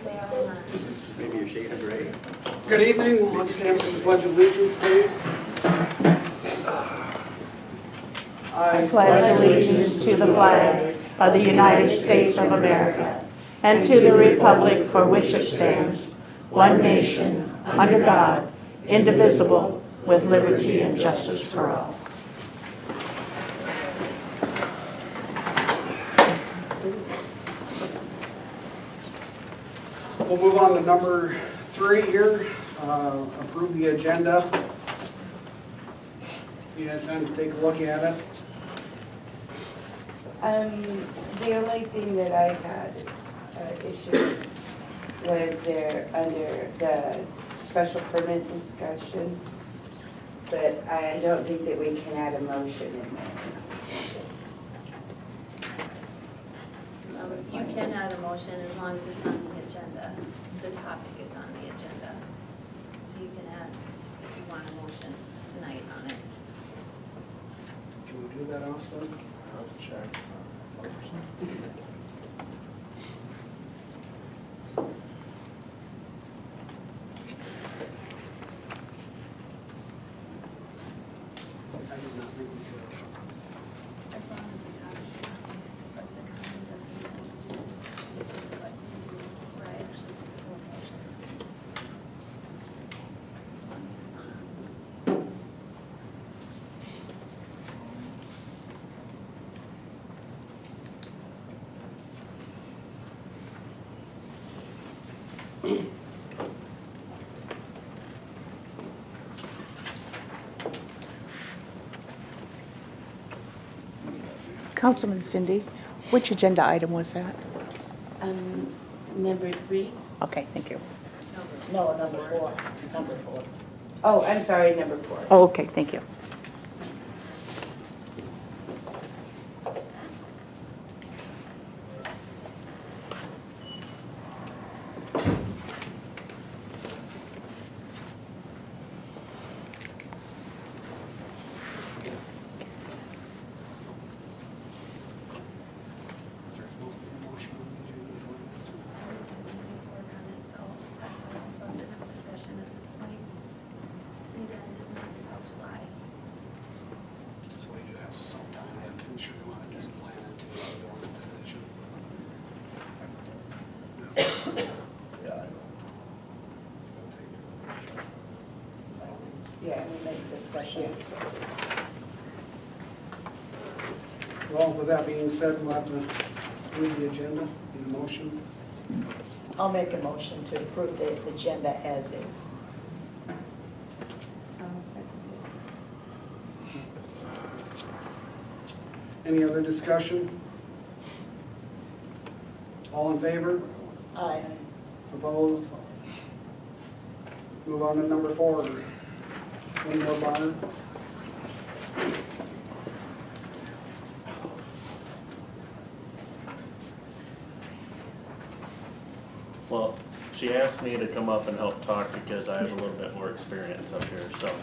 Maybe you're shaded gray. Good evening. Let's stand for the Pledge of Allegiance, please. I pledge allegiance to the flag of the United States of America and to the republic for which it stands, one nation, under God, indivisible, with liberty and justice for all. We'll move on to number 3 here. Approve the agenda. You had time to take a look at it. The only thing that I had issues was there under the special permit discussion, but I don't think that we can add a motion in there. You can add a motion as long as it's on the agenda. The topic is on the agenda. So you can add, if you want a motion tonight on it. Can we do that also? I'll check. I did not think we could. As long as the topic is on there, just like the county doesn't do what you do, where I actually do the whole motion. As long as it's on. Councilman Cindy, which agenda item was that? Number 3? Okay, thank you. No, number 4. Number 4. Oh, I'm sorry, number 4. Oh, okay, thank you. Is there supposed to be a motion on the agenda for this? Work on it, so that's why I left in this discussion at this point. The event is not until July. So we do have some time. I'm sure you want to just plan it too, so you don't have a decision. Yeah, I know. It's gonna take. Yeah, we make discussion. Well, with that being said, we'll have to approve the agenda. Need a motion? I'll make a motion to approve the agenda as is. I'll second Any other discussion? All in favor? Aye. Opposed? Move on to number 4. Windmill barn. Well, she asked me to come up and help talk because I have a little bit more experience up here, so.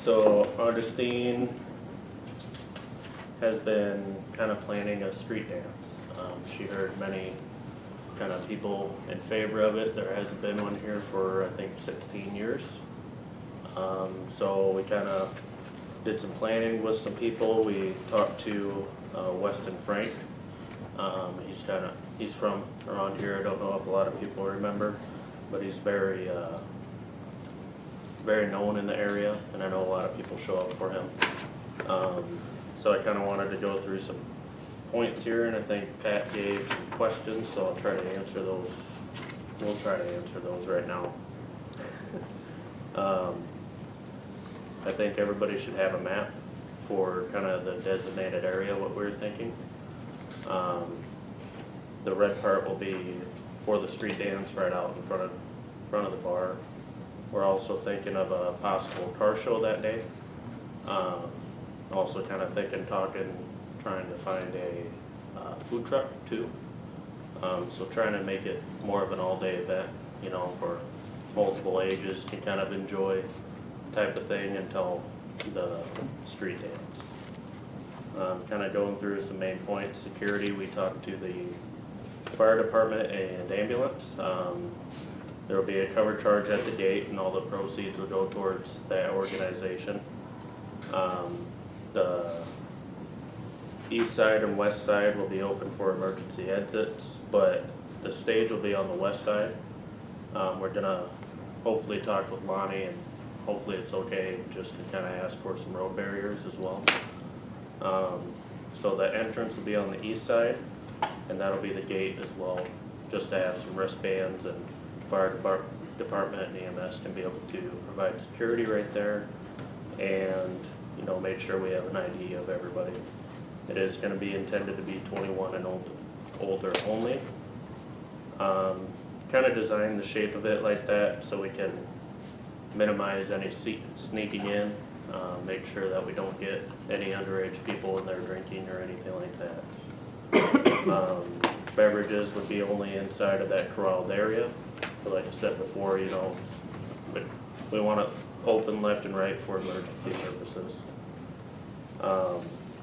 So Augustine has been kind of planning a street dance. She heard many kind of people in favor of it. There hasn't been one here for, I think, 16 years. So we kind of did some planning with some people. We talked to Weston Frank. He's from around here. I don't know if a lot of people remember, but he's very known in the area, and I know a lot of people show up for him. So I kind of wanted to go through some points here, and I think Pat gave some questions, so I'll try to answer those. We'll try to answer those right now. I think everybody should have a map for kind of the designated area, what we're thinking. The red part will be for the street dance right out in front of the bar. We're also thinking of a possible car show that day. Also kind of thinking, trying to find a food truck too. So trying to make it more of an all-day event, you know, for multiple ages can kind of enjoy type of thing until the street dance. Kind of going through some main points. Security, we talked to the fire department and ambulance. There will be a cover charge at the gate, and all the proceeds will go towards that organization. The east side and west side will be open for emergency exits, but the stage will be on the west side. We're gonna hopefully talk with Lonnie, and hopefully it's okay just to kind of ask for some road barriers as well. So the entrance will be on the east side, and that'll be the gate as well, just to have some wristbands, and fire department and EMS can be able to provide security right there, and, you know, make sure we have an ID of everybody. It is gonna be intended to be 21 and older only. Kind of design the shape of it like that so we can minimize any sneaking in, make sure that we don't get any underage people in there drinking or anything like that. Beverages would be only inside of that corralled area. But like I said before, you know, we want it open left and right for emergency purposes.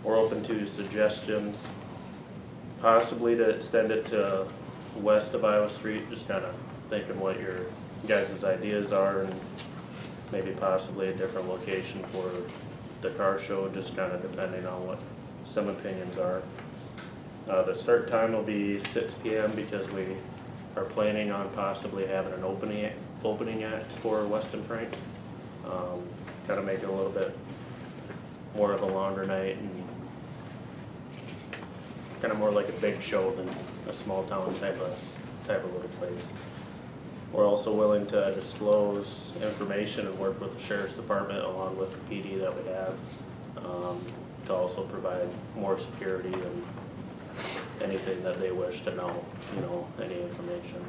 We're open to suggestions, possibly to extend it to west of Iowa Street, just kind of thinking what your guys' ideas are, and maybe possibly a different location for the car show, just kind of depending on what some opinions are. The start time will be 6 p.m. because we are planning on possibly having an opening act for Weston Frank. Kind of make it a little bit more of a longer night, and kind of more like a big show than a small town type of little place. We're also willing to disclose information and work with the sheriff's department along with the PD that we have, to also provide more security and anything that they wish to know, you know, any information.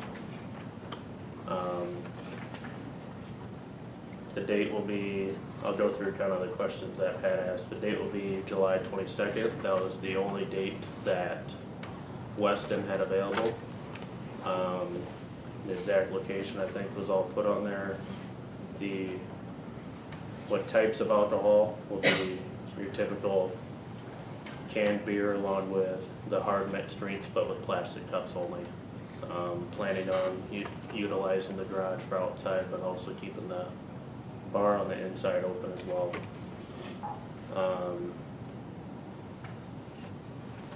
The date will be, I'll go through kind of the questions that Pat asked. The date will be July 22nd. That was the only date that Weston had available. The exact location, I think, was all put on there. What types of alcohol will be your typical canned beer along with the hard mixed drinks, but with plastic cups only. Planning on utilizing the garage for outside, but also keeping the bar on the inside open as well.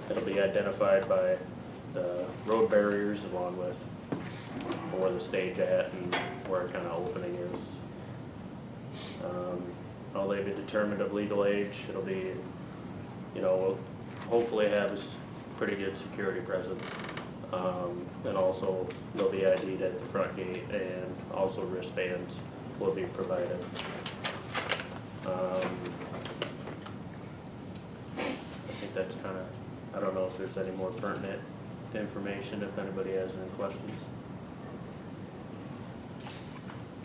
It'll be identified by the road barriers along with where the stage at and where kind of opening is. I'll leave it determined of legal age. It'll be, you know, we'll hopefully have a pretty good security presence. And also there'll be ID'd at the front gate, and also wristbands will be provided. I think that's kind of, I don't know if there's any more pertinent information, if anybody has any questions.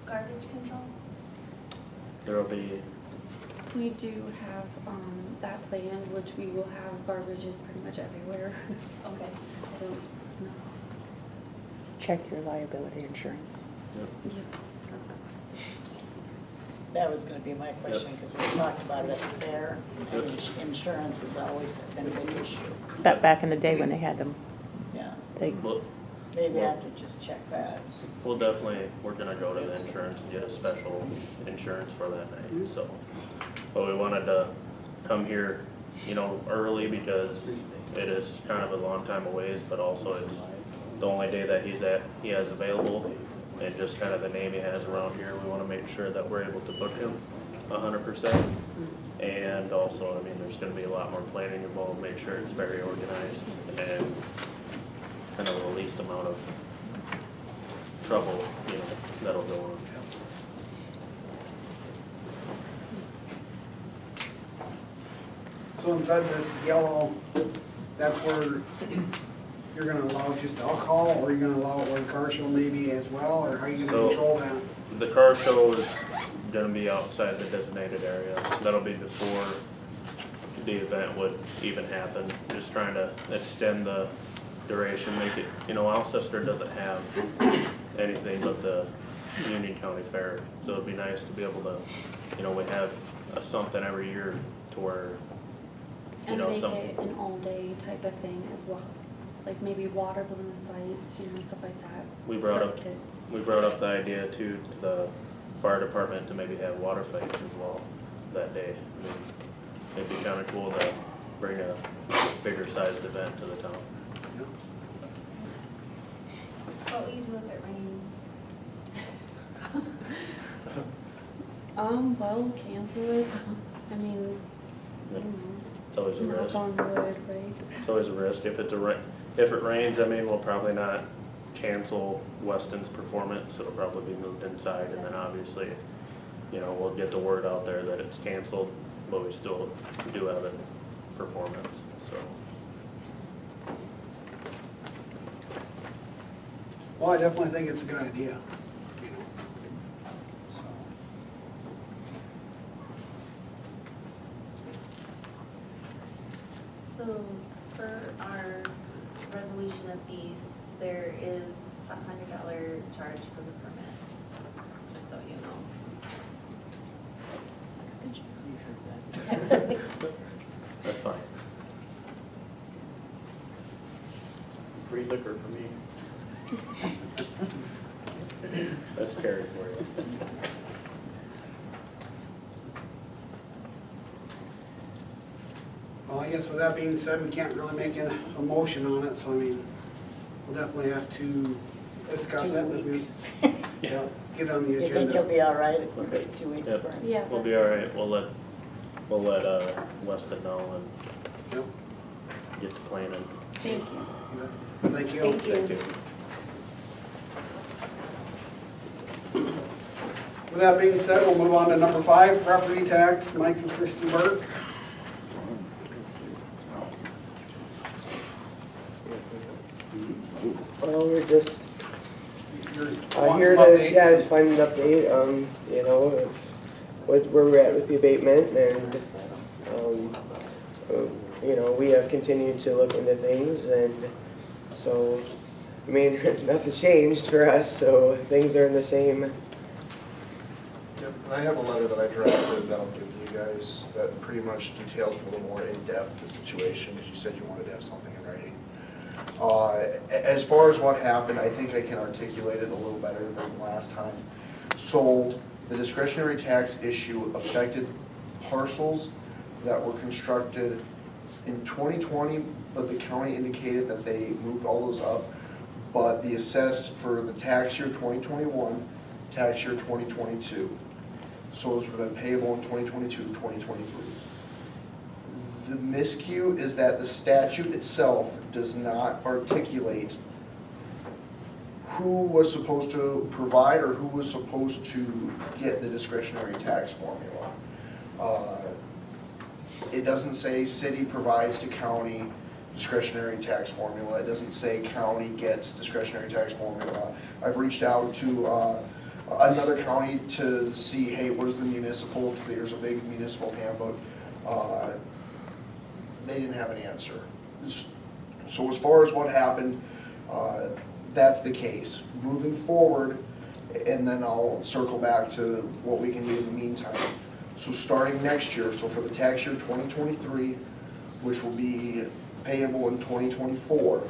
Garbage control? There'll be, We do have that planned, which we will have garbages pretty much everywhere. Okay. I don't know. Check your liability insurance. Yeah. That was gonna be my question, because we talked about it there, and insurance has always been a big issue. Back in the day when they had them, Yeah, they, maybe I could just check that. we're gonna go to the insurance and get a special insurance for that night, so. But we wanted to come here, you know, early because it is kind of a long time away, but also it's the only day that he has available, and just kind of the name he has around here. We wanna make sure that we're able to book him 100%. And also, I mean, there's gonna be a lot more planning involved, make sure it's very organized and kind of the least amount of trouble, you know, that'll go on. So inside this yellow, that's where you're gonna allow just alcohol, or you're gonna allow it where the car show maybe as well, or how are you gonna So- control that? The car show is gonna be outside the designated area. That'll be before the event would even happen. Just trying to extend the duration, make it, you know, Alcester doesn't have anything but the Union County Fair. So it'd be nice to be able to, you know, we have something every year to where And know, make some, it an all-day type of thing as well. Like maybe water balloon fights, stuff like that. we brought for up, kids. we brought up the idea to the fire department to maybe have water fights as well that day. I mean, it'd be kinda cool to bring a bigger sized event to the town. What will you do if it rains? Well, cancel it. I mean, I don't It's always a know, knock risk. on wood, right? It's always a risk. If it rains, I mean, we'll probably not cancel Weston's performance. It'll probably be moved inside, and then obviously, you know, we'll get the word out there that it's canceled, but we still do have a performance, so. Well, I definitely think it's a good idea, you know, so. So for our resolution of fees, there is a $100 charge for the permit, just so you know. That's fine. Free liquor for me. That's scary for you. Well, I guess with that being said, we can't really make a motion on it, so I mean, we'll definitely have to discuss it. 2 if we- weeks. Yeah, get it on the You think you'll agenda. be all right if we wait 2 weeks Yep. for it? Yeah. We'll be all right. We'll let Weston know and Yep. get to planning. Thank you. Thank you. Thank you. Thank you. With that being said, we'll move on to number 5, property tax, Mike and Kristen Burke. Well, we're just You're here want some to, updates? just find an update, you know, of where we're at with the abatement and, you know, we have continued to look into things and so, I mean, nothing changed for us, so things are in the same. Yep, and I have a letter that I drafted that I'll give to you guys that pretty much details a little more in-depth the situation, because you said you wanted to have something in writing. As far as what happened, I think I can articulate it a little better than last time. So the discretionary tax issue affected parcels that were constructed in 2020, but the county indicated that they moved all those up. But the assessed for the tax year 2021, tax year 2022. So those would have been payable in 2022, 2023. The miscue is that the statute itself does not articulate who was supposed to provide or who was supposed to get the discretionary tax formula. It doesn't say city provides to county discretionary tax formula. It doesn't say county gets discretionary tax formula. I've reached out to another county to see, hey, where's the municipal, because there's a big municipal handbook. They didn't have an answer. So as far as what happened, that's the case. Moving forward, and then I'll circle back to what we can do in the meantime. So starting next year, so for the tax year 2023, which will be payable in 2024,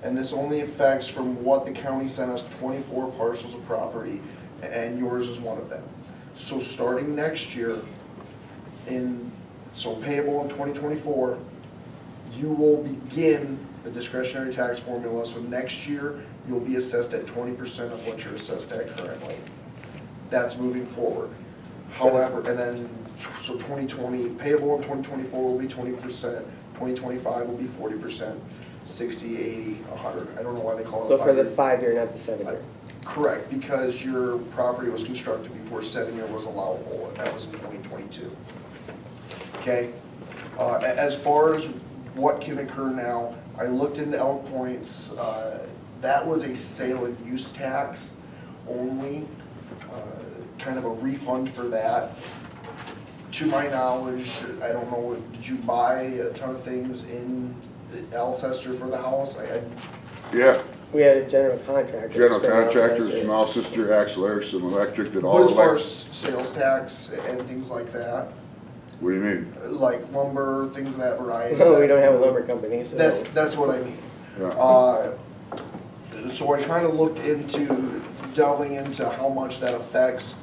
and this only affects from what the county sent us, 24 parcels of property, and yours is one of them. So starting next year, so payable in 2024, you will begin the discretionary tax formula. So next year, you'll be assessed at 20% of what you're assessed at currently. That's moving forward. However, and then, so 2020, payable in 2024 will be 20%, 2025 will be 40%, 60, 80, 100. I don't know why they call it So for the 5 year. 5-year, not the 7-year. Correct, because your property was constructed before 7-year was allowable, and that was in 2022. Okay? As far as what can occur now, I looked into Elk Point's, that was a sale and use tax only, kind of a refund for that. To my knowledge, I don't know, did you buy a ton of things in Alcester for the house? Yeah, We had a general contractor. general contractors from Alcester, Axler, some electric, did all But as far electric. as sales tax and things like that? What do you mean? like lumber, things of that variety. No, we don't have a lumber company, so. That's what I mean. Yeah. So I kind of looked into delving into how much that affects.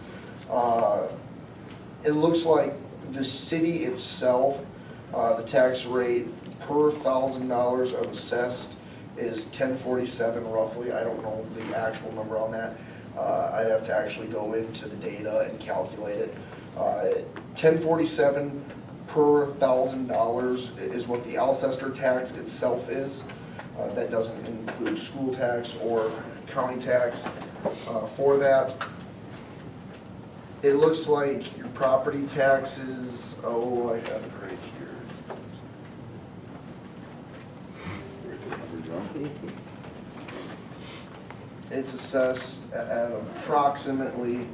It looks like the city itself, the tax rate per $1,000 of assessed is $10.47 roughly. I don't know the actual number on that. I'd have to actually go into the data and calculate it. $10.47 per $1,000 is what the Alcester tax itself is. That doesn't include school tax or county tax for that. It looks like your property taxes, oh, I have it right here. It's assessed at approximately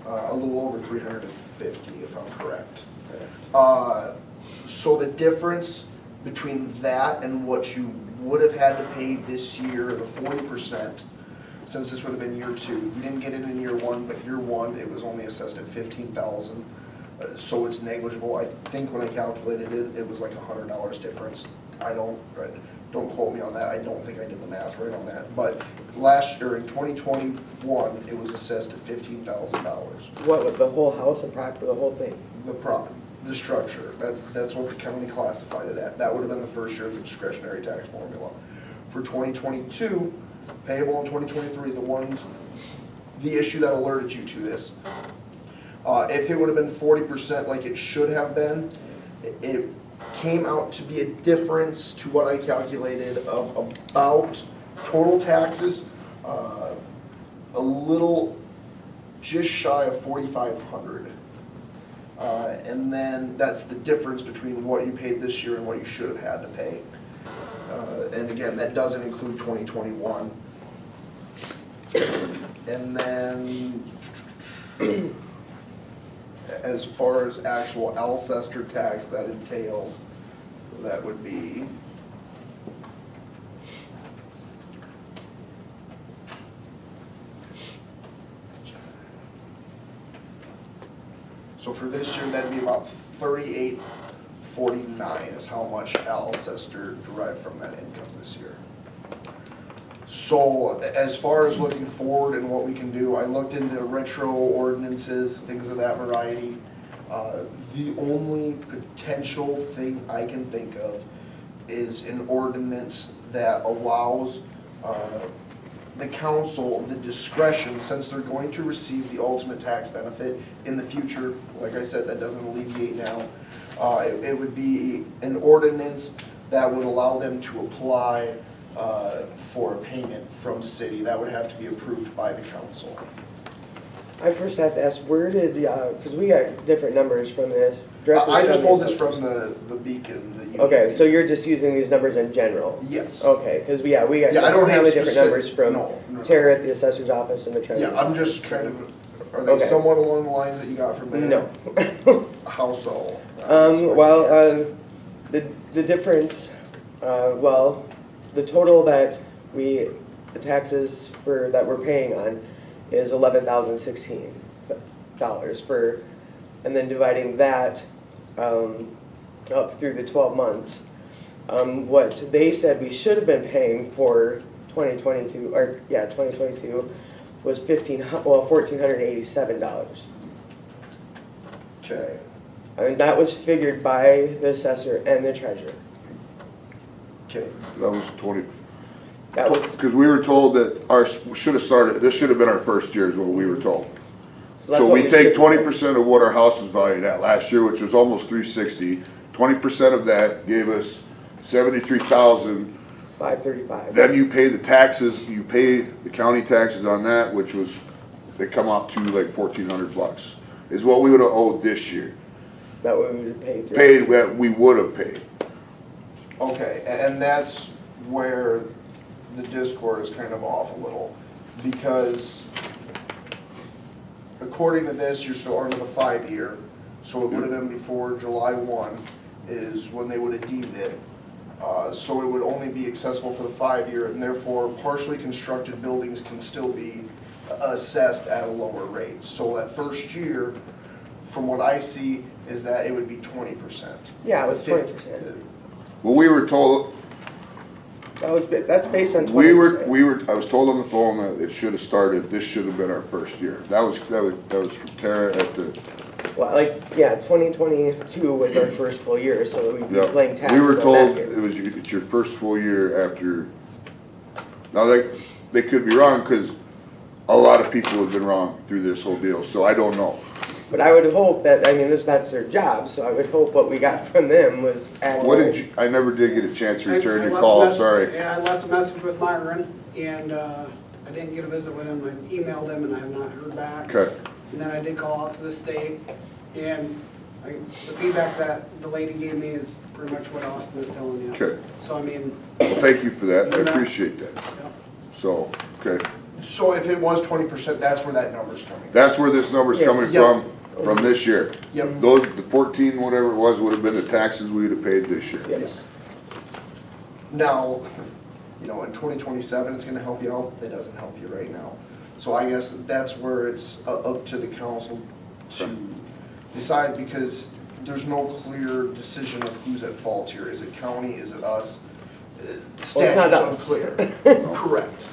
a little over 350, if I'm correct. So the difference between that and what you would have had to pay this year, the 40%, since this would have been year 2, you didn't get it in year 1, but year 1 it was only assessed at $15,000, so it's negligible. I think when I calculated it, it was like $100 difference. Don't quote me on that. I don't think I did the math right on that. But last year in 2021, it was assessed at $15,000. What, with the whole house and property, the whole thing? The structure, that's what the county classified it at. That would have been the first year of the discretionary tax formula. For 2022, payable in 2023, the issue that alerted you to this, if it would have been 40% like it should have been, it came out to be a difference to what I calculated of about total taxes, a little just shy of $4,500. And then that's the difference between what you paid this year and what you should have had to pay. And again, that doesn't include 2021. And then as far as actual Alcester tax that entails, that would be so for this year, that'd be about $38.49 is how much Alcester derived from that income this year. So as far as looking forward and what we can do, I looked into retro ordinances, things of that variety. The only potential thing I can think of is an ordinance that allows the council the discretion, since they're going to receive the ultimate tax benefit in the future. Like I said, that doesn't alleviate now. It would be an ordinance that would allow them to apply for a payment from city. That would have to be approved by the council. I first have to ask, where did, because we got different numbers from this. I just pulled this from the Beacon. Okay, so you're just using these numbers in general? Yes. Okay, because we got I don't have different numbers from no. Tara at the assessor's office and the treasurer. Yeah, I'm just kind of, are they Okay. somewhat along the lines that you got from there? No. How so? The difference, the total that the taxes that we're paying on is $11,016 and then dividing that up through the 12 months. What they said we should have been paying for 2022 was $1,487. Okay. And that was figured by the assessor and the treasurer. Okay. That was 20, That was, because we were told that should have started, this should have been our first year is what we were told. that's So what we take should- 20% of what our house was valued at last year, which was almost 360. 20% of that gave us 73,000. 535. Then you pay the taxes, you pay the county taxes on that, which was, they come out to like $1,400 is what we would have owed this year. That we would have paid. That we would have paid. Okay, and that's where the discord is kind of off a little, because according to this, you're still under the 5-year, so it would have been before July 1 is when they would have deemed it. So it would only be accessible for the 5-year, and therefore partially constructed buildings can still be assessed at a lower rate. So that first year from what I see, is that it would be 20%. Yeah, it was The 20%. Well, we were told, That's based on 20%. I was told on the phone that it should have started, this should have been our first year. That was from Tara at the, Well, like, yeah, 2022 was our first full year, so we'd be yeah. playing taxes We were on that told year. it's your first full year after, now they could be wrong, cause a lot of people have been wrong through this whole deal, so I don't know. But I would hope that, I mean, that's their job, so I would hope what we got from them was accurate. What did you, I never did get a chance to return I your left a call, message- sorry. Yeah, I left a message with Myron, and I didn't get a visit with him. I emailed him, and I have not heard back. Okay, And then I did call out to the state, and the feedback that the lady gave me is pretty much what Austin is telling you. okay. So, I mean, Well, thank you for that, I You bet. appreciate that. yep. So, okay, So if it was 20%, that's where that number's coming from. that's where this number's Yeah. coming Yep. from this year. Yep. Those, the 14, whatever it was, would have been the taxes we would have paid this year. Yes. Now, you know, in 2027, it's gonna help you out, it doesn't help you right now. So I guess that's where it's up to the council to decide, because there's no clear decision of who's at fault here. Is it county, is it us? Well, it's not Statute's us. unclear. Correct.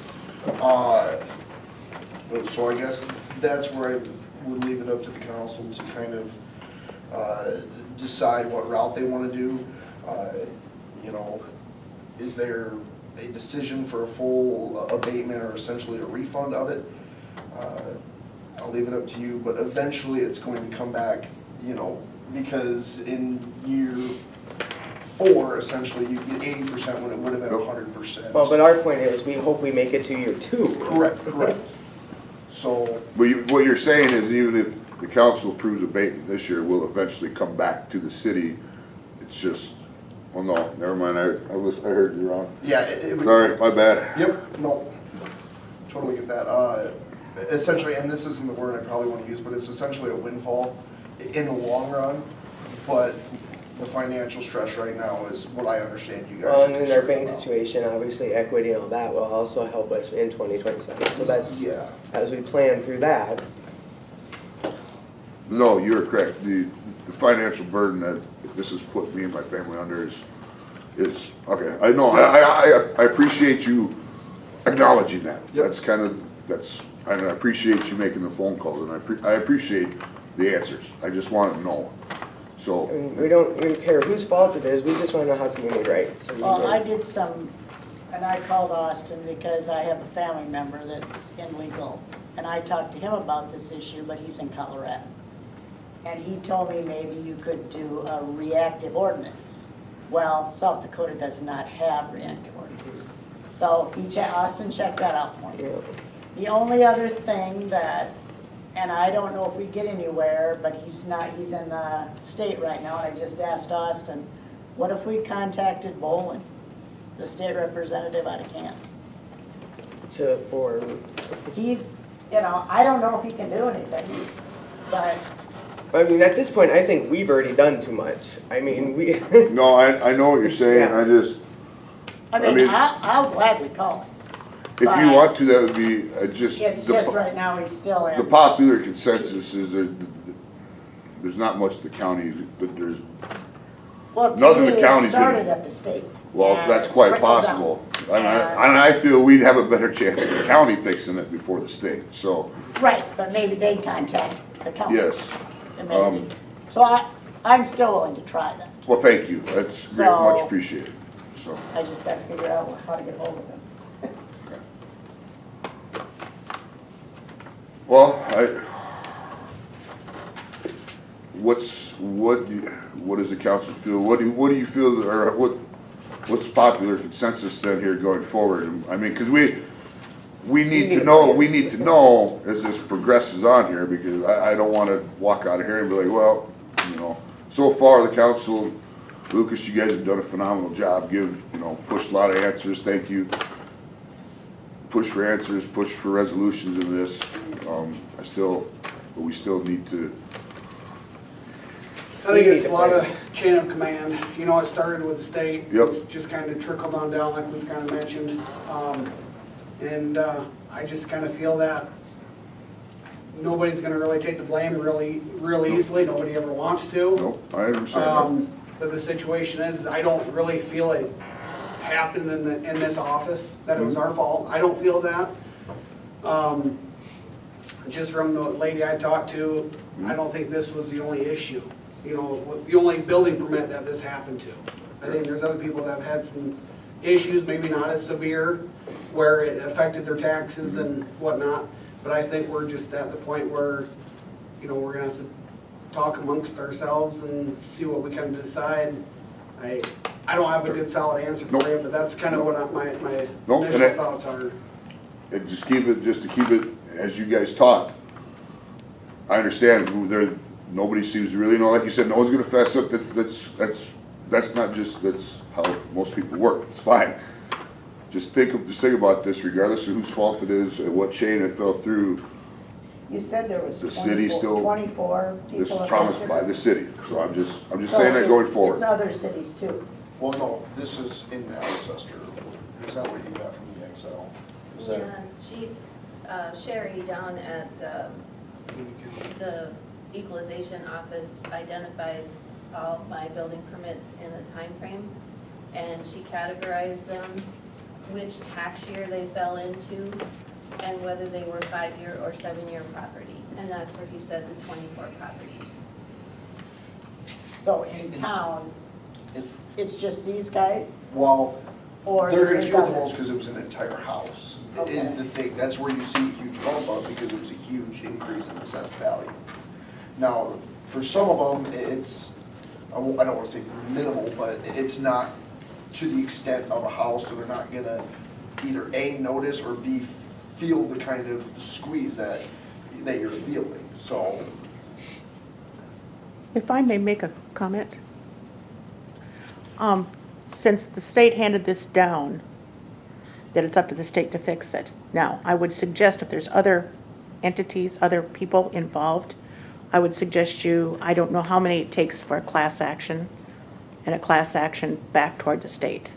So I guess that's where I would leave it up to the council to kind of decide what route they want to do. You know, is there a decision for a full abatement or essentially a refund of it? I'll leave it up to you, but eventually it's going to come back, you know, because in year 4, essentially, you get 80% when it would have been 100%. Well, but our point is, we hope we make it to year 2. Correct. So, But what you're saying is even if the council approves abatement this year, we'll eventually come back to the city. It's just, well, no, never mind, I heard you wrong. yeah, it would. Sorry, my bad. Yep, no, totally get that. Essentially, and this isn't the word I probably want to use, but it's essentially a windfall in the long run. But the financial stress right now is what I understand you guys Well, are and in our concerned bank about. situation, obviously equity and all that will also help us in 2027. So that's, Yeah, as we plan through that, No, you're correct. The financial burden that this has put me and my family under is, okay, I know, I appreciate you acknowledging that. Yep. That's kind of, and I appreciate you making the phone calls, and I appreciate the answers. I just want to know. I So, mean, we don't really care whose fault it is, we just want to know how it's going to be made right. So we Well, will- I did some, and I called Austin because I have a family member that's in legal. And I talked to him about this issue, but he's in Colorado. And he told me maybe you could do a reactive ordinance. Well, South Dakota does not have reactive ordinances. So Austin checked that out for me. Yeah. The only other thing that, and I don't know if we get anywhere, but he's in the state right now, and I just asked Austin, what if we contacted Bolin, the state representative out of Canton? For, He's, I don't know if he can do anything, but I mean, at this point, I think we've already done too much. I mean, we, no, I know what you're saying, Yeah. I just, I mean, mean- I'll gladly call him. if you want to, that would be, just. It's just right now, he's still The in. popular consensus is there's not much the county, there's, Well, to none of me, the it counties started did. at the state. well, and that's it's quite trickled down. possible. And I feel we'd have a better chance of the county fixing it before the state, so, Right, but maybe they'd contact the county. yes. And maybe. So I'm still willing to try that. Well, thank you, that's very So- much appreciated, so. I just gotta figure out how to get hold of him. Well, what does the council feel, what do you feel, or what's popular consensus then here going forward? I mean, cause we need to know as this progresses on here, because I don't wanna walk out of here and be like, well, so far the council, Lucas, you guys have done a phenomenal job, pushed a lot of answers, thank you. Push for answers, push for resolutions in this, but we still need to, I think it's a lot of chain of command. It started with the state. Yep. It's just kind of trickled on down like we've kind of mentioned. And I just kind of feel that nobody's gonna really take the blame real easily, nobody ever wants to. Nope, I understand But the situation is, I don't really feel it happened in this office, that it was our fault. I don't feel that. Just from the lady I talked to, I don't think this was the only issue. You know, the only building permit that this happened to. I think there's other people that have had some issues, maybe not as severe, where it affected their taxes and whatnot. But I think we're just at the point where, you know, we're gonna have to talk amongst ourselves and see what we can decide. I don't have a good solid answer for you, but that's kind of what my initial thoughts are. And just to keep it, as you guys talk, I understand nobody seems to really know, like you said, no one's gonna fess up, that's how most people work, it's fine. Just think about this, regardless of whose fault it is, and what chain it fell through, You said there was the city still, 24 people. this is promised by the city, so I'm just So saying that going forward. It's other cities too. Well, no, this is in Alcester. Is that what you got from the Excel? Is that? Yeah, Sherry down at the equalization office identified all my building permits in a time frame, and she categorized them, which tax year they fell into, and whether they were 5-year or 7-year property. And that's where he said the 24 properties. So in town, it's just these guys? Well, Or they're gonna there's feel the others? most because it was an entire house. It is Okay. the thing, that's where you see a huge bump up because it was a huge increase in assessed value. Now, for some of them, it's, I don't wanna say minimal, but it's not to the extent of a house, so they're not gonna either A, notice, or B, feel the kind of squeeze that you're feeling, so. If I may make a comment. Since the state handed this down, that it's up to the state to fix it. Now, I would suggest if there's other entities, other people involved, I would suggest I don't know how many it takes for a class action, and a class action back toward the state,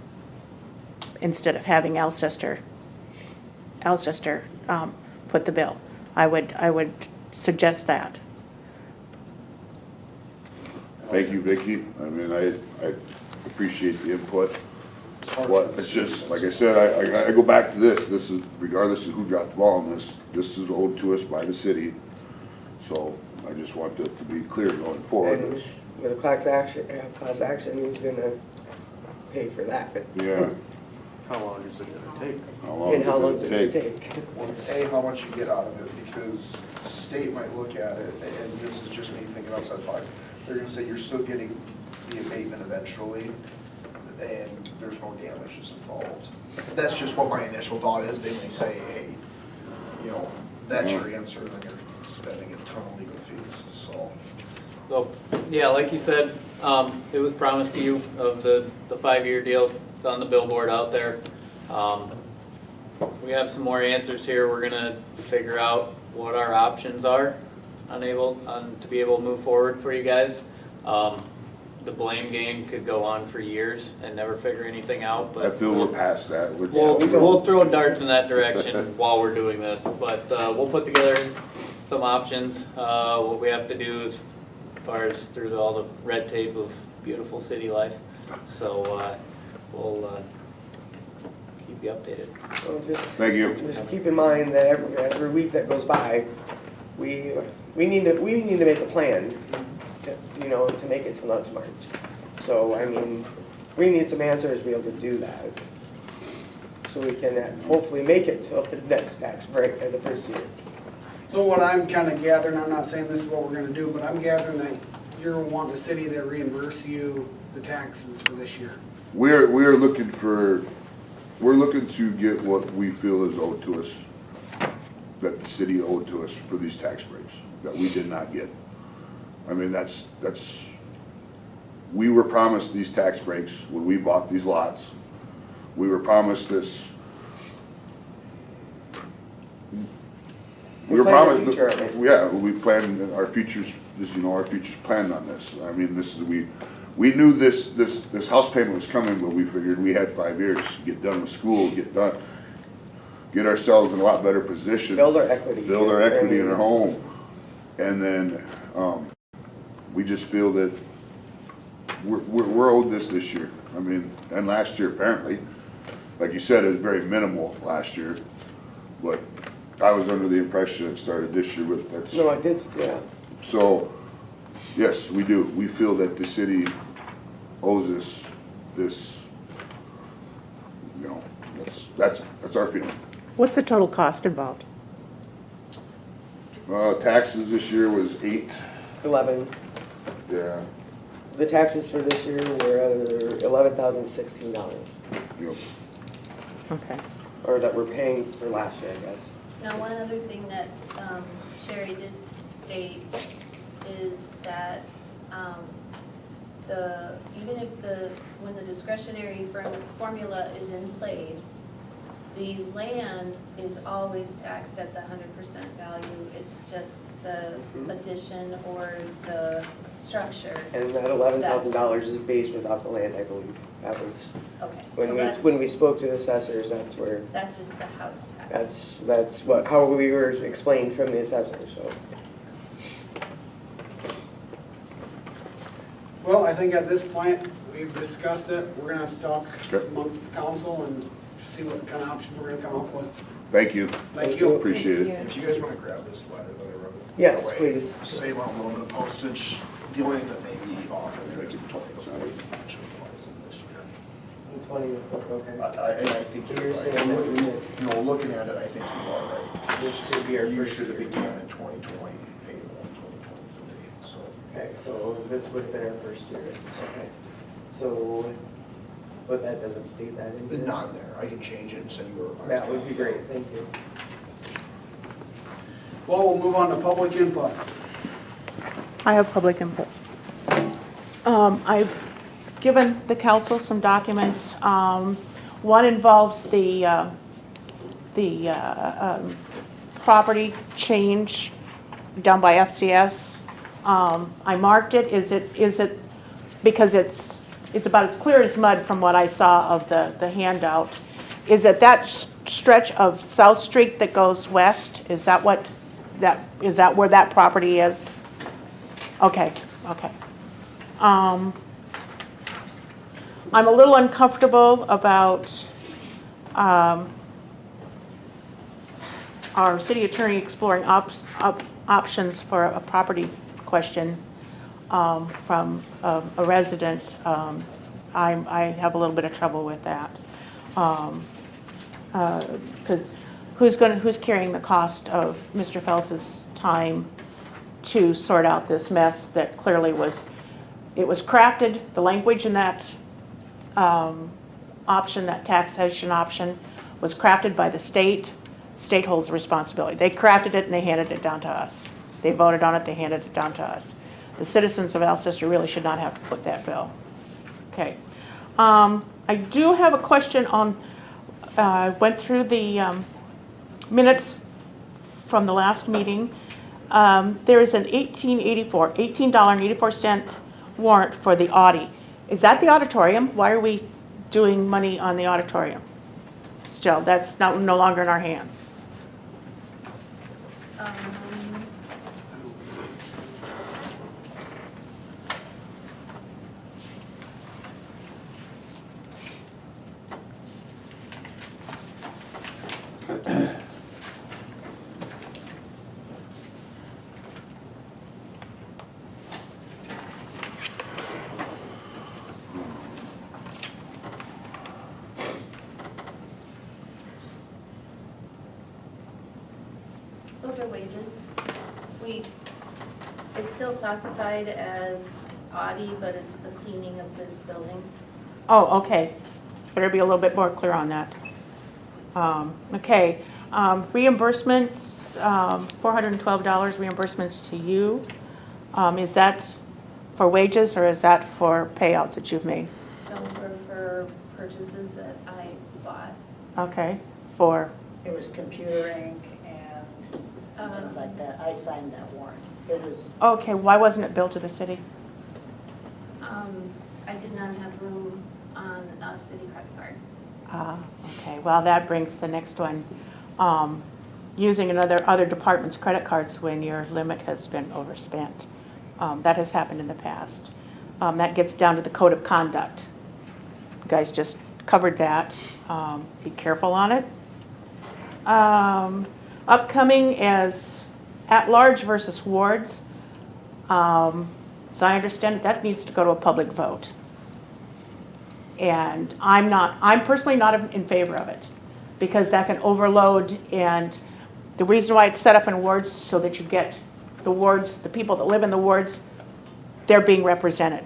instead of having Alcester put the bill. I would suggest that. Thank you, Vicki, I mean, I appreciate the input. as far as What, it's just, like I said, I go back to this is, regardless of who dropped the ball on this is owed to us by the city. So I just want that to be clear going forward. And with a class action, who's gonna pay for that? Yeah, How long is it gonna take? how long And how long is is it it gonna gonna take? take? Well, it's A, how much you get out of it, because the state might look at it, and this is just me thinking outside the box. They're gonna say you're still getting the abatement eventually, and there's no damages involved. That's just what my initial thought is. They may say, hey, you know, that's your answer, then you're spending a ton of legal fees, so. So, yeah, like you said, it was promised to you of the 5-year deal. It's on the billboard out there. We have some more answers here. We're gonna figure out what our options are to be able to move forward for you guys. The blame game could go on for years and never figure anything out, I but feel we're past that, which. we'll throw darts in that direction while we're doing this. But we'll put together some options. What we have to do as far as through all the red tape of beautiful city life. So we'll keep you updated. Well, Thank you. just keep in mind that every week that goes by, we need to make a plan, to make it to next March. So, I mean, we need some answers to be able to do that. So we can hopefully make it to the next tax break in the first year. So what I'm kind of gathering, I'm not saying this is what we're gonna do, but I'm gathering that you're wanting the city to reimburse you the taxes for this year. We're looking to get what we feel is owed to us, that the city owed to us for these tax breaks, that we did not get. I mean, we were promised these tax breaks when we bought these lots. We were promised this. We were planned the promised, future of it. yeah, we planned our futures, our futures planned on this. I mean, we knew this house payment was coming, but we figured we had 5 years to get done with school, get ourselves in a lot better position. Build our equity. Build our equity in our home. And then, we just feel that we're owed this year. I mean, and last year apparently, like you said, it was very minimal last year, but I was under the impression it started this year with that's. No, I did, yeah. So, yes, we do. We feel that the city owes us this, you know, that's our feeling. What's the total cost involved? Taxes this year was 8, 11. yeah, The taxes for this year were $11,016, yep. Okay. or that we're paying for last year, I guess. Now, one other thing that Sherry did state is that even if when the discretionary formula is in place, the land is always taxed at the 100% value. It's just the addition or the structure. And that $11,000 is based without the land, I believe. That was, Okay, when we spoke to the assessors, that's where, that's just the house tax. that's how we were explained from the assessor, so. Well, I think at this point, we've discussed it. We're gonna have to talk Okay. amongst the council and see what kind of options we're gonna come up with. Thank you. Thank you. Appreciate it. If you guys wanna grab this letter that I wrote. Yes, away, please. Save on a little bit of postage. The only thing that may be off in there is the 20 before you can actually applies in this year. 20, okay. And I think So you're you're right. saying that we did- You know, looking at it, I think you are right. This should be our You first should have year. began in 2020, payable in 2023, so. Okay, so this would have been our first year. Okay. So, but that doesn't state that in here? Not there, I can change it and send you a revised. That would be great, thank you. Well, we'll move on to public input. I have public input. I've given the council some documents. One involves the property change done by FCS. I marked it. Is it because it's about as clear as mud from what I saw of the handout. Is it that stretch of South Street that goes west? Is that where that property is? Okay, okay. I'm a little uncomfortable about our city attorney exploring options for a property question from a resident. I have a little bit of trouble with that. Because who's carrying the cost of Mr. Feltz's time to sort out this mess that clearly it was crafted, the language in that option, that taxation option, was crafted by the state. State holds the responsibility. They crafted it and they handed it down to us. They voted on it, they handed it down to us. The citizens of Alcester really should not have to foot that bill. Okay. I do have a question on, I went through the minutes from the last meeting. There is an $18.84 warrant for the Audi. Is that the auditorium? Why are we doing money on the auditorium? Still, that's no longer in our hands. Those are wages. It's still classified as Audi, but it's the cleaning of this building. Oh, okay. Better be a little bit more clear on that. Okay. Reimbursements, $412 reimbursements to you. Is that for wages or is that for payouts that you've made? Those were for purchases that I bought. Okay. For, It was computer ink and some things like that. I signed that warrant. It was, okay, why wasn't it billed to the city? I did not have room on a city credit card. Okay, well, that brings the next one. using other departments' credit cards when your limit has been overspent. That has happened in the past. That gets down to the code of conduct. You guys just covered that. Be careful on it. Upcoming is at-large versus wards. As I understand it, that needs to go to a public vote. And I'm personally not in favor of it, because that can overload, and the reason why it's set up in wards so that you get the wards, the people that live in the wards, they're being represented.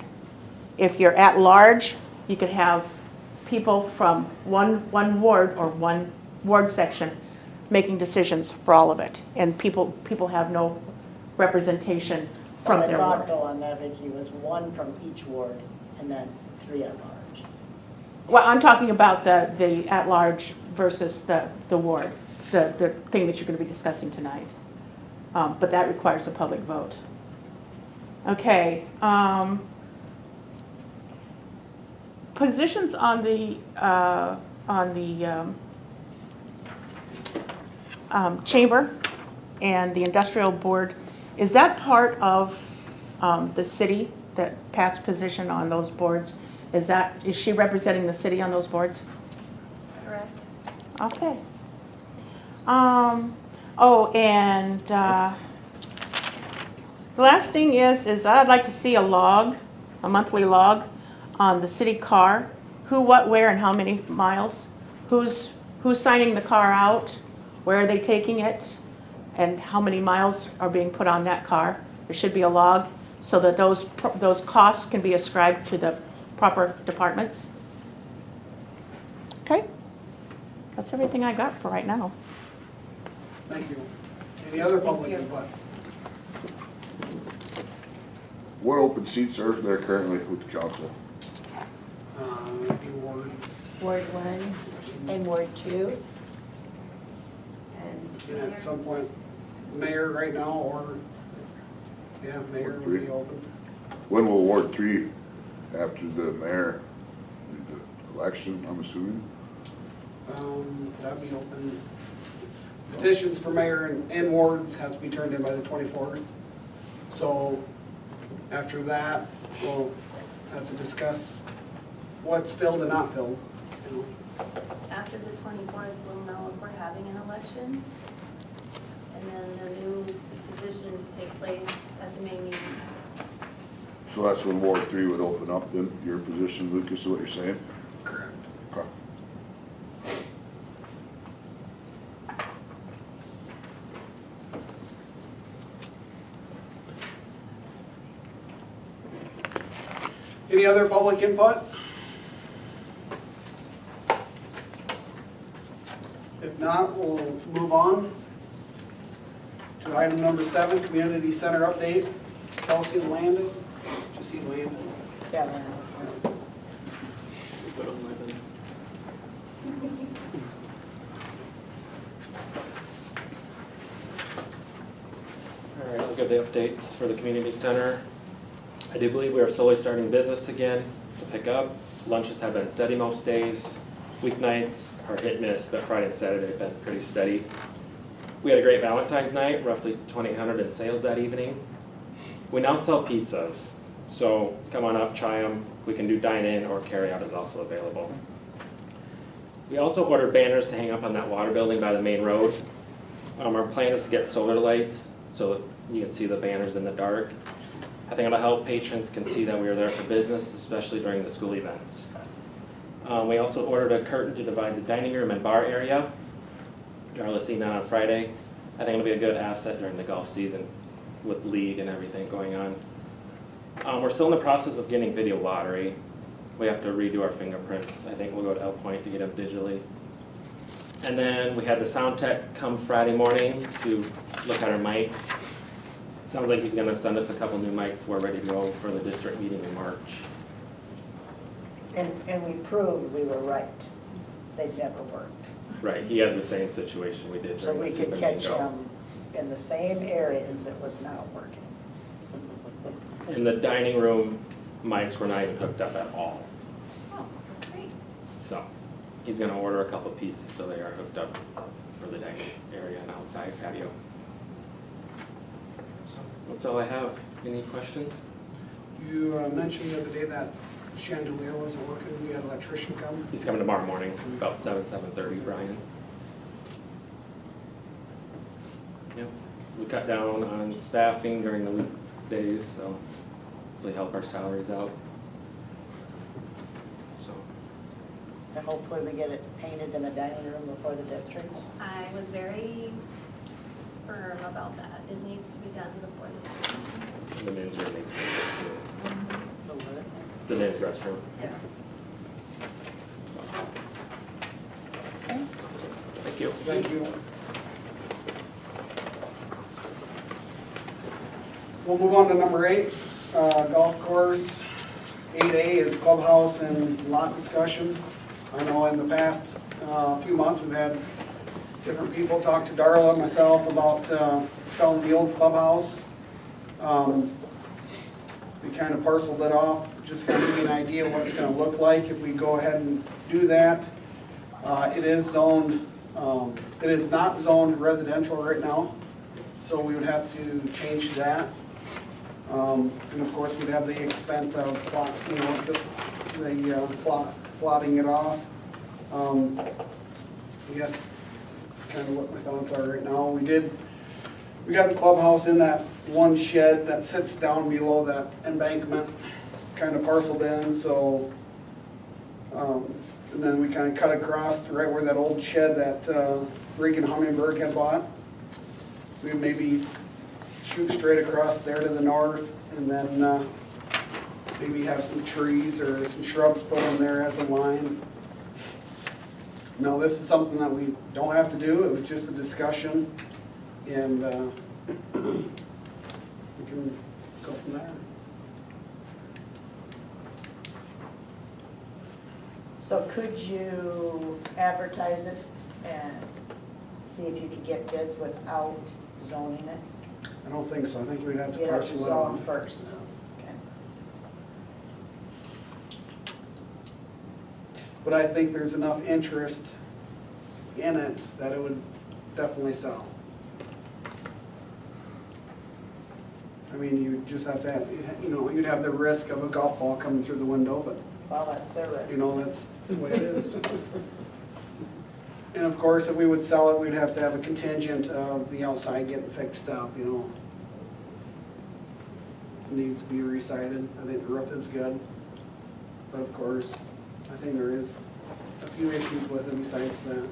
If you're at large, you could have people from one ward or one ward section making decisions for all of it, and people have no representation from But I their thought ward. though on that, Vicki, was one from each ward and then 3 at large. Well, I'm talking about the at-large versus the ward, the thing that you're going to be discussing tonight. But that requires a public vote. Okay. Positions on the chamber and the industrial board, is that part of the city, that Pat's position on those boards? Is she representing the city on those boards? Correct. Okay. Oh, and the last thing is I'd like to see a log, a monthly log on the city car, who, what, where, and how many miles, who's signing the car out, where are they taking it, and how many miles are being put on that car. There should be a log so that those costs can be ascribed to the proper departments. Okay, that's everything I got for right now. Thank you. Any other public input? What open seats are there currently with the council? That'd be Ward. Ward 1 and Ward 2. And And at some point, mayor right now, or, yeah, mayor Ward will be 3. open. When will Ward 3, after the mayor, the election, I'm assuming? That'd be open. Petitions for mayor and wards have to be turned in by the 24th. So after that, we'll have to discuss what's filled and not filled. You know. After the 24th, we'll know if we're having an election. And then the new positions take place at the May meeting. So that's when Ward 3 would open up then, your position, Lucas, is what you're saying? Correct. Okay. Any other public input? If not, we'll move on to item number 7, community center update. Kelsey Landon. Did you see Landon? Yeah. All right, I'll give the updates for the community center. I do believe we are slowly starting business again to pick up. Lunches have been steady most days. Weeknights are hit and miss, but Friday and Saturday have been pretty steady. We had a great Valentine's night, roughly 2,800 in sales that evening. We now sell pizzas, so come on up, try them. We can do dine-in or carry-out is also available. We also ordered banners to hang up on that water building by the main road. Our plan is to get solar lights so that you can see the banners in the dark. I think it'll help patrons can see that we are there for business, especially during the school events. We also ordered a curtain to divide the dining room and bar area. Darla seen that on Friday. I think it'll be a good asset during the golf season with league and everything going on. We're still in the process of getting video lottery. We have to redo our fingerprints. I think we'll go to El Point to get them digitally. And then we had the sound tech come Friday morning to look at our mics. Sounds like he's gonna send us a couple new mics. We're ready to go for the district meeting in March. And we proved we were right. They've never worked. Right, he had the same situation we did So during we the could Super catch Bingo. him in the same areas it was not working. In the dining room, mics were not even hooked up at all. Oh, great. So he's gonna order a couple pieces so they are hooked up for the dining area and outside patio. So that's all I have. Any questions? You mentioned the other day that chandelier wasn't working, we had an electrician come. He's coming tomorrow morning, about 7:30, Brian. Yep, we cut down on staffing during the weekdays, so hopefully help our salaries out. So, And hopefully we get it painted in the dining room before the district. I was very firm about that. It needs to be done before the. the men's room needs to be fixed too. The what? The men's restroom. Yeah. Thanks. Thank you. Thank you. We'll move on to number 8, golf course. 8A is clubhouse and lot discussion. I know in the past few months, we've had different people talk to Darla, myself, about selling the old clubhouse. We kind of parceled it off, just kind of give you an idea of what it's going to look like if we go ahead and do that. It is zoned, it is not zoned residential right now, so we would have to change that. And of course, we'd have the expense of plot, plotting it off. I guess that's kind of what my thoughts are right now. We got the clubhouse in that one shed that sits down below that embankment, kind of parceled in, so, and then we kind of cut across to right where that old shed that Regan Hummingbird had bought. We maybe shoot straight across there to the north, and then maybe have some trees or some shrubs put in there as a line. No, this is something that we don't have to do, it was just a discussion, and we can go from there. So could you advertise it and see if you could get bids without zoning it? I don't think so, I think we'd have to You'd have to parcel it zone off. first. Okay. But I think there's enough interest in it that it would definitely sell. I mean, you just have to have, you'd have the risk of a golf ball coming through the window, but, Well, that's their risk. that's the way it is. And of course, if we would sell it, we'd have to have a contingent of the outside getting fixed up, It needs to be recited. I think the roof is good. But of course, I think there is a few issues with it besides that.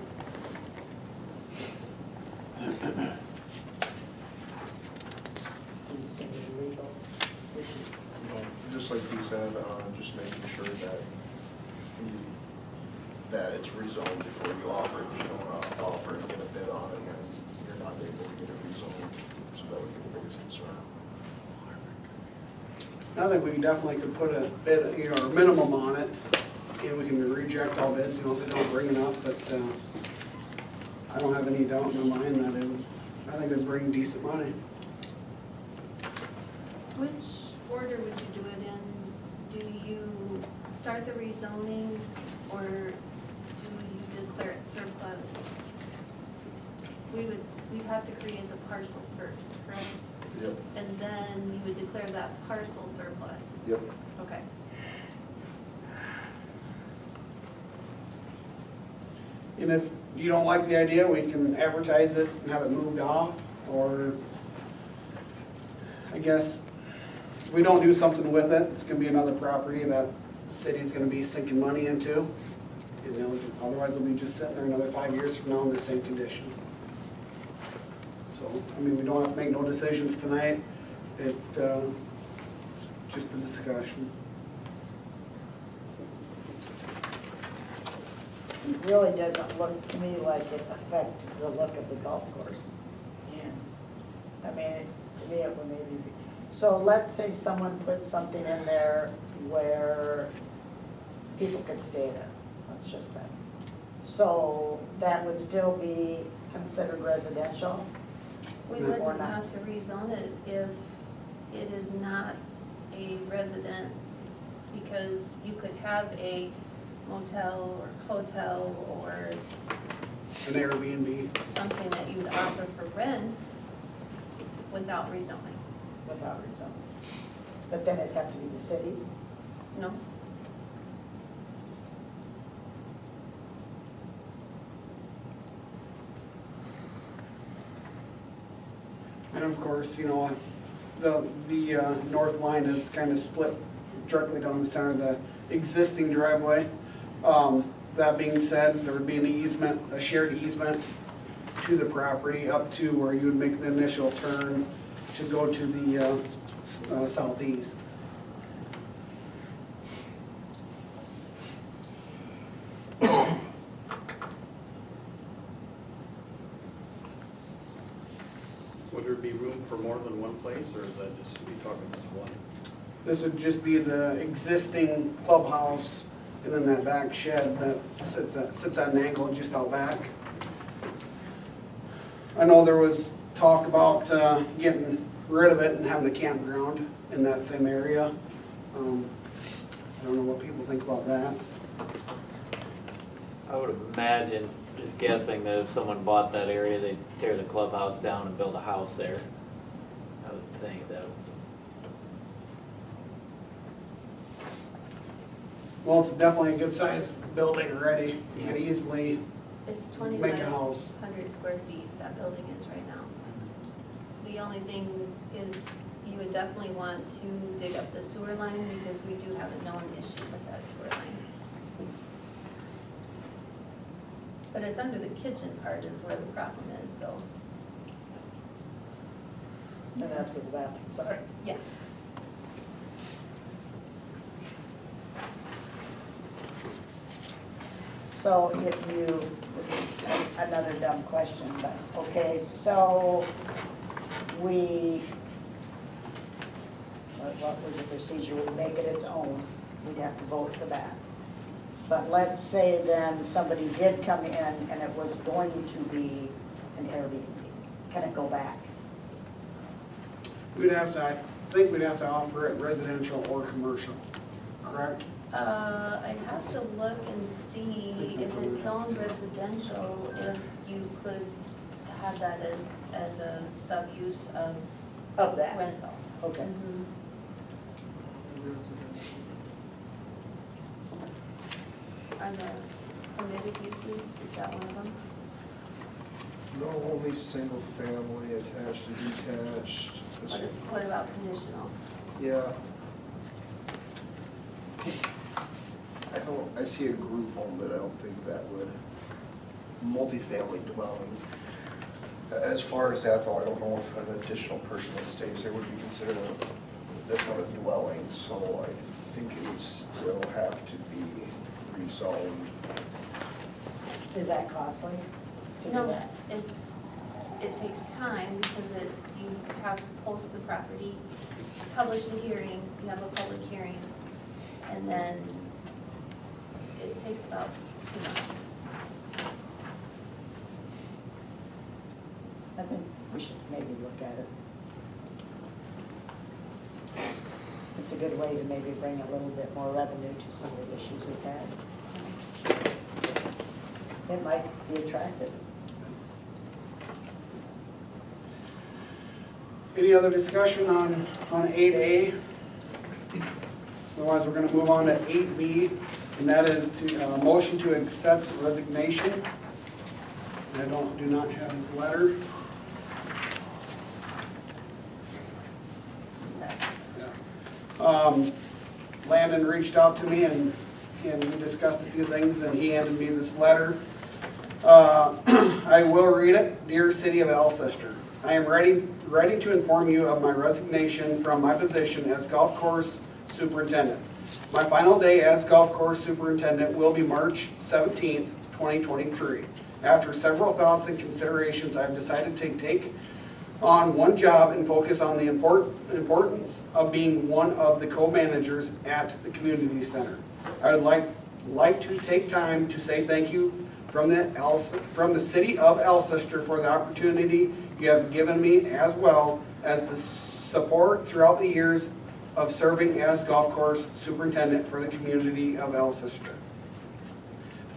Just like he said, just making sure that it's rezoned before you offer it. You don't offer and get a bid on it, and you're not able to get it rezoned, so that would be the biggest concern. I think we definitely could put a bid, a minimum on it, and we can reject all bids, if they don't bring it up, but I don't have any doubt in my mind that I think it'd bring decent money. Which order would you do it in? Do you start the rezoning, or do you declare it surplus? We'd have to create the parcel first, correct? Yep. And then you would declare that parcel surplus? Yep. Okay. And if you don't like the idea, we can advertise it and have it moved off, or I guess if we don't do something with it, it's gonna be another property that the city's gonna be sinking money into. Otherwise it'll be just sitting there another 5 years from now in the same condition. So, we don't have to make no decisions tonight. Just a discussion. It really doesn't look to me like it affected the look of the golf course. To me it would maybe be. So let's say someone put something in there where people could stay there, let's just say. So that would still be considered residential? We Or wouldn't not. have to rezone it if it is not a residence, because you could have a motel or hotel or an Airbnb. something that you would offer for rent without rezoning. Without reason. But then it'd have to be the cities. No? And of course, you know, the north line is kind of split directly down the center of the existing driveway. That being said, there would be an easement, a shared easement to the property up to where you would make the initial turn to go to the southeast. Would there be room for more than one place, or is that just, we talking just one? This would just be the existing clubhouse and then that back shed that sits at an angle just out back. I know there was talk about getting rid of it and having a campground in that same area. I don't know what people think about that. I would imagine, just guessing, that if someone bought that area, they'd tear the clubhouse down and build a house there. I would think that. Well, it's definitely a good sized building already. You could easily It's 20 make by a house. 100 square feet, that building is right now. The only thing is, you would definitely want to dig up the sewer line, because we do have a known issue with that sewer line. But it's under the kitchen part is where the problem is, so, And that's where the bathrooms are. yeah. So if you, this is another dumb question, but, okay, so we, what was the procedure? We'd make it its own. We'd have to vote for that. But let's say then somebody did come in and it was going to be an Airbnb. Can it go back? We'd have to, I think we'd have to offer it residential or commercial, correct? I'd have to look and see if it's zoned residential, if you could have that as a sub-use of Of that? rental. Okay. Mhm. Are the permitted uses, is that one of them? No, only single family, attached and detached. What about conditional? Yeah. I see a group home, but I don't think that would, multifamily dwelling. As far as that though, I don't know if an additional person that stays there would be considered that's not a dwelling, so I think it would still have to be rezoned. Is that costly to do No, that? it takes time because you have to post the property, publish the hearing, you have a public hearing, and then it takes about 2 months. I think we should maybe look at it. It's a good way to maybe bring a little bit more revenue to some of the issues we've had. It might be attractive. Any other discussion on 8A? Otherwise, we're going to move on to 8B, and that is to motion to accept resignation. I do not have his letter. Landon reached out to me and we discussed a few things, and he handed me this letter. I will read it. Dear City of Alcester, I am writing to inform you of my resignation from my position as golf course superintendent. My final day as golf course superintendent will be March 17th, 2023. After several thoughts and considerations, I've decided to take on one job and focus on the importance of being one of the co-managers at the community center. I would like to take time to say thank you from the City of Alcester for the opportunity you have given me, as well as the support throughout the years of serving as golf course superintendent for the community of Alcester.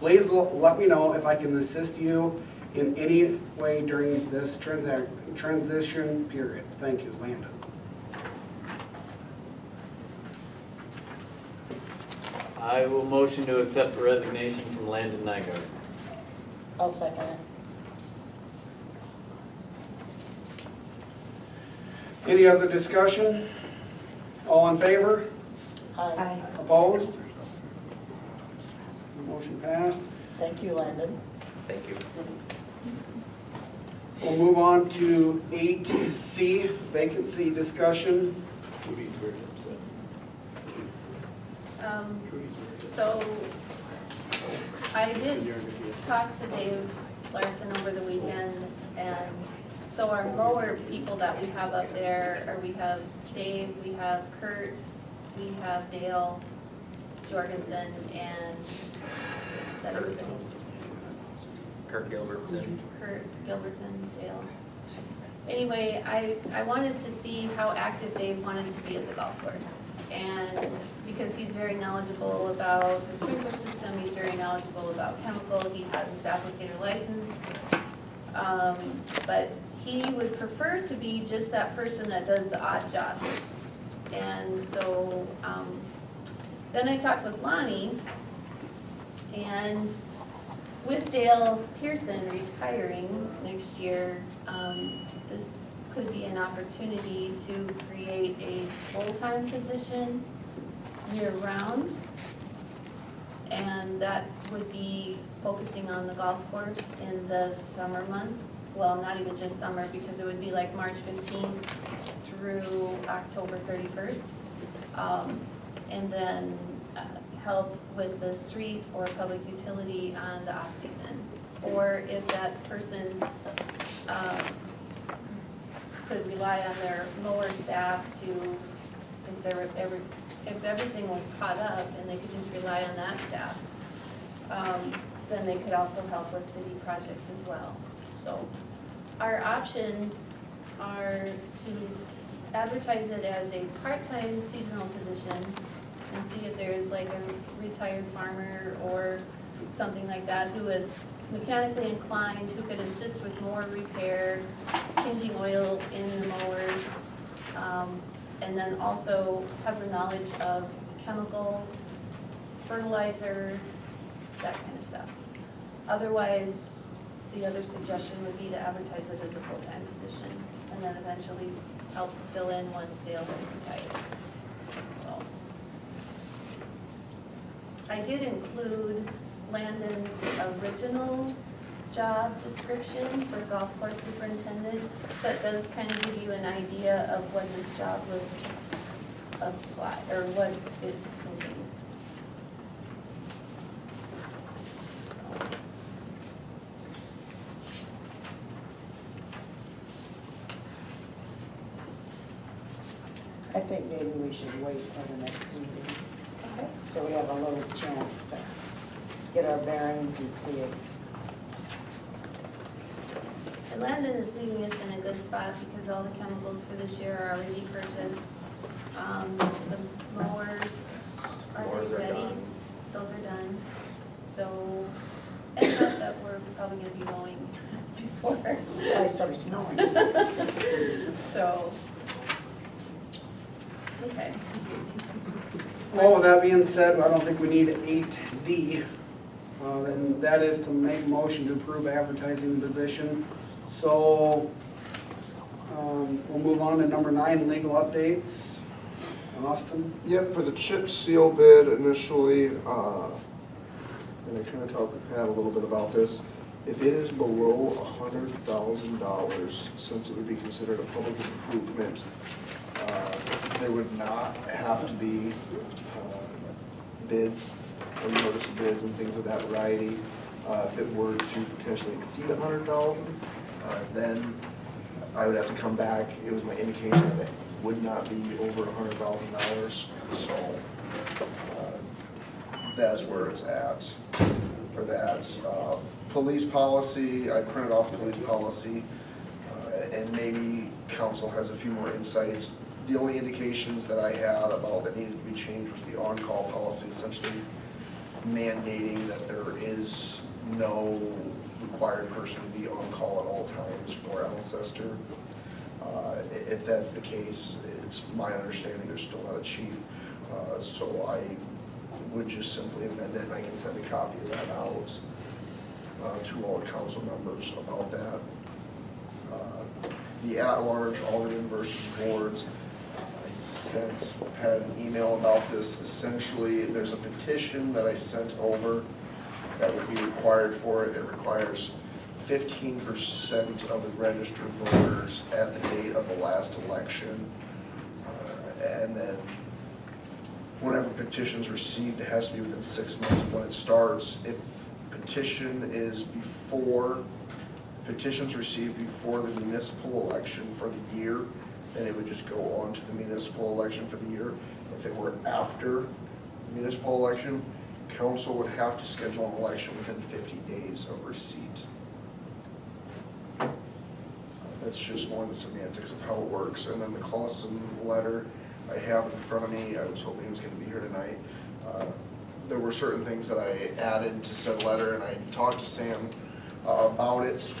Please let me know if I can assist you in any way during this transition period. Thank you, Landon. I will motion to accept the resignation from Landon Nygaard. I'll second it. Any other discussion? All in favor? Aye. Opposed? Motion passed. Thank you, Landon. Thank you. We'll move on to 8C, vacancy discussion. Trudy's very upset. Trudy's very upset. So I And did you're gonna be- talk to Dave Larson over the weekend, and so our mower people that we have up there, or we have Dave, we have Kurt, we have Dale Jorgensen, and is that everything? Kurt Gilbertson. Kurt Gilberton, Dale. Anyway, I wanted to see how active Dave wanted to be at the golf course. And because he's very knowledgeable about the sprinkler system, he's very knowledgeable about chemical, he has his applicator license. But he would prefer to be just that person that does the odd jobs. And so, then I talked with Lonnie, and with Dale Pearson retiring next year, this could be an opportunity to create a full-time position year-round. And that would be focusing on the golf course in the summer months. Well, not even just summer, because it would be like March 15th through October 31st. And then help with the street or public utility on the off-season. Or if that person could rely on their mower staff to, if everything was caught up and they could just rely on that staff, then they could also help with city projects as well. So our options are to advertise it as a part-time seasonal position and see if there's like a retired farmer or something like that who is mechanically inclined, who could assist with more repair, changing oil in the mowers, and then also has a knowledge of chemical, fertilizer, that kind of stuff. Otherwise, the other suggestion would be to advertise it as a full-time position and then eventually help fill in once Dale has retired. So, I did include Landon's original job description for golf course superintendent, so it does kind of give you an idea of what this job would apply, or what it contains. I think maybe we should wait till the next meeting, so we have a little chance to get our bearings and see it. And Landon is leaving us in a good spot because all the chemicals for this year are already purchased. The mowers are Mowers are ready. done. Those are done. So, and not that we're probably gonna be mowing before. I started snowing. So, okay. Well, with that being said, I don't think we need 8D. And that is to make a motion to approve advertising the position. So, we'll move on to number 9, legal updates. Austin? Yep, for the chip seal bid initially, and I kind of talked with Pat a little bit about this. If it is below $100,000, since it would be considered a public improvement, there would not have to be bids or notice of bids and things of that variety. If it were to potentially exceed $100,000, then I would have to come back. It was my indication that it would not be over $100,000, so that's where it's at for that. Police policy, I printed off police policy, and maybe council has a few more insights. The only indications that I had about that needed to be changed was the on-call policy, essentially mandating that there is no required person to be on call at all times for Alcester. If that's the case, it's my understanding there's still not a chief, so I would just simply amend it, and I can send a copy of that out to all the council members about that. The at-large alderman versus boards, had an email about this. Essentially, there's a petition that I sent over that would be required for it. It requires 15% of the registered voters at the date of the last election. And then whenever petition's received, it has to be within 6 months of when it starts. If petitions received before the municipal election for the year, then it would just go on to the municipal election for the year. If it were after the municipal election, council would have to schedule an election within 50 days of receipt. That's just more the semantics of how it works. And then the Clausen letter I have in front of me, I was hoping he was going to be here tonight. There were certain things that I added to said letter, and I talked to Sam about it.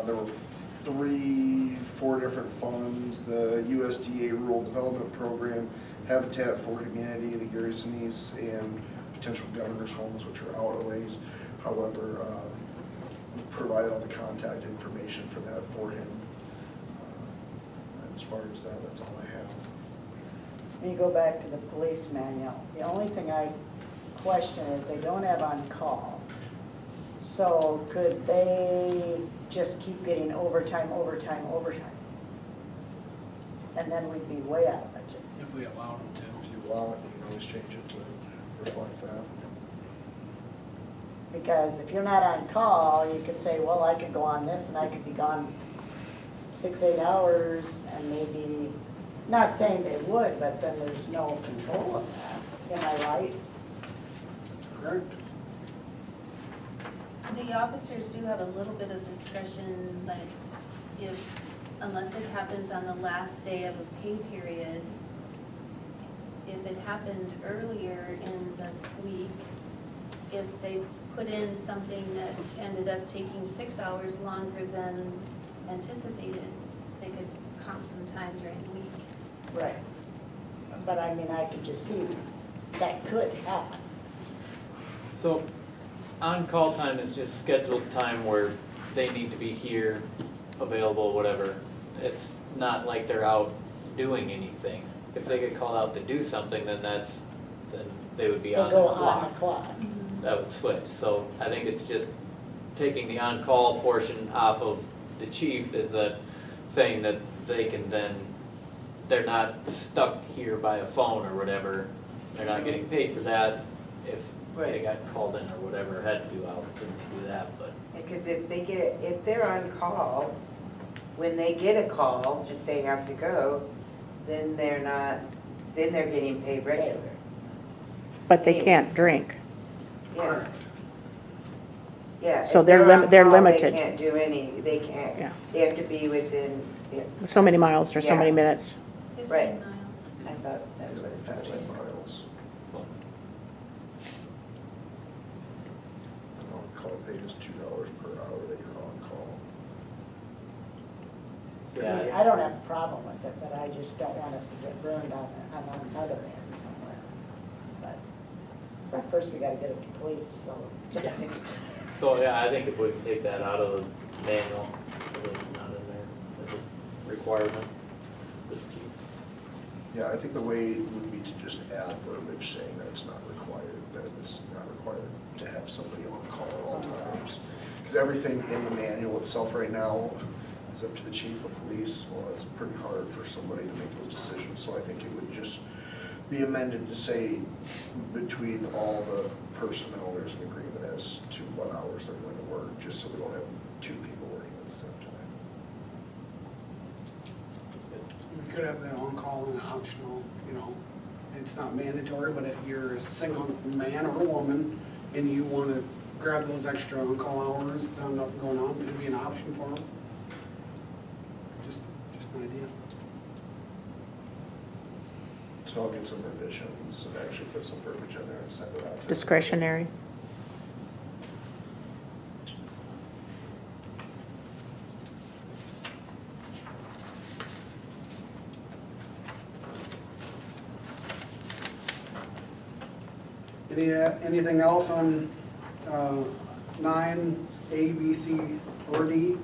There were 4 different funds: the USDA Rural Development Program, Habitat for Humanity, the Garrisonese, and potential governor's homes, which are out a ways. However, provided all the contact information for that for him. As far as that, that's all I have. When you go back to the police manual, the only thing I question is they don't have on call. So could they just keep getting overtime? And then we'd be way out of budget. If we allow them to. If you allow it, you can always change it to reflect that. Because if you're not on call, you could say, well, I could go on this and I could be gone 6-8 hours, and maybe, not saying they would, but then there's no control of that. Am I right? Correct. The officers do have a little bit of discretion, like unless it happens on the last day of a pay period, if it happened earlier in the week, if they put in something that ended up taking 6 hours longer than anticipated, they could comp some time during the week. Right. But I mean, I could just see that could happen. So on-call time is just scheduled time where they need to be here, available, whatever. It's not like they're out doing anything. If they get called out to do something, then they would be They on the go clock. on the clock. That would switch. So I think it's just taking the on-call portion off of the chief, is that saying that they can then, they're not stuck here by a phone or whatever. They're not getting paid for that. If they got called in or whatever, had to do out, couldn't do that, but. Because if they're on call, when they get a call, if they have to go, then they're getting paid regular. But they can't drink. Yeah. Yeah. So if they're on they're call, limited. They can't do they can't, Yeah. they have to be within, yeah, So many miles or so Yeah. many minutes. 15 Right. miles. I thought that's what it felt 15 like. miles. And on-call pay is $2 per hour that you're on call. I mean, I don't have a problem with it, but I just don't want us to get burned on another end somewhere. But first, we gotta get it to police, so. So, yeah, I think if we can take that out of the manual, so that it's not in there as a requirement. Yeah, I think the way would be to just add verbiage saying that it's not required, that it's not required to have somebody on call at all times. Because everything in the manual itself right now is up to the chief of police. Well, it's pretty hard for somebody to make those decisions, so I think it would just be amended to say between all the personnel, there's an agreement as to what hours they're going to work, just so we don't have 2 people working at the same time. We could have that on-call and optional, it's not mandatory, but if you're a single man or a woman and you want to grab those extra on-call hours, nothing going on, it'd be an option for them. Just an idea. So I'll get some revisions and actually put some verbiage in there and send it out to. Discretionary. Anything else on 9, A, B, C, or D?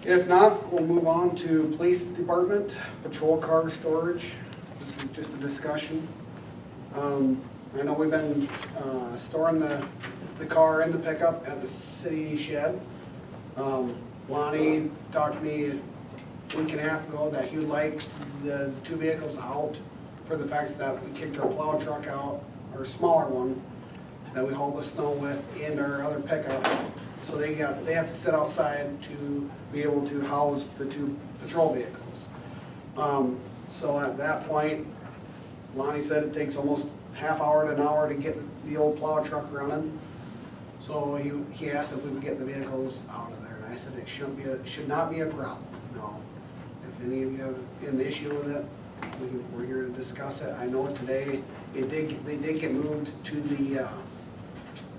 If not, we'll move on to police department, patrol car storage. This is just a discussion. I know we've been storing the car in the pickup at the city shed. Lonnie talked to me a week and a half ago that he would like the 2 vehicles out for the fact that we kicked our plow truck out, our smaller one, that we haul the snow with, and our other pickup. So they have to sit outside to be able to house the 2 patrol vehicles. So at that point, Lonnie said it takes almost half hour to an hour to get the old plow truck running. So he asked if we would get the vehicles out of there, and I said it should not be a problem, no. If any of you have an issue with it, we're here to discuss it. I know today, they did get moved to the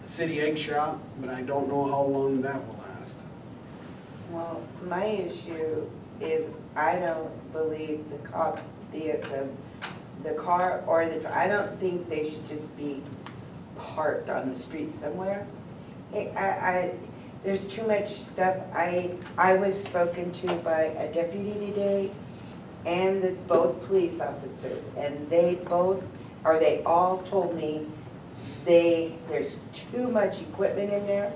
city egg shop, but I don't know how long that will last. Well, my issue is I don't believe the car or I don't think they should just be parked on the street somewhere. There's too much stuff. I was spoken to by a deputy today and both police officers, and they all told me there's too much equipment in there,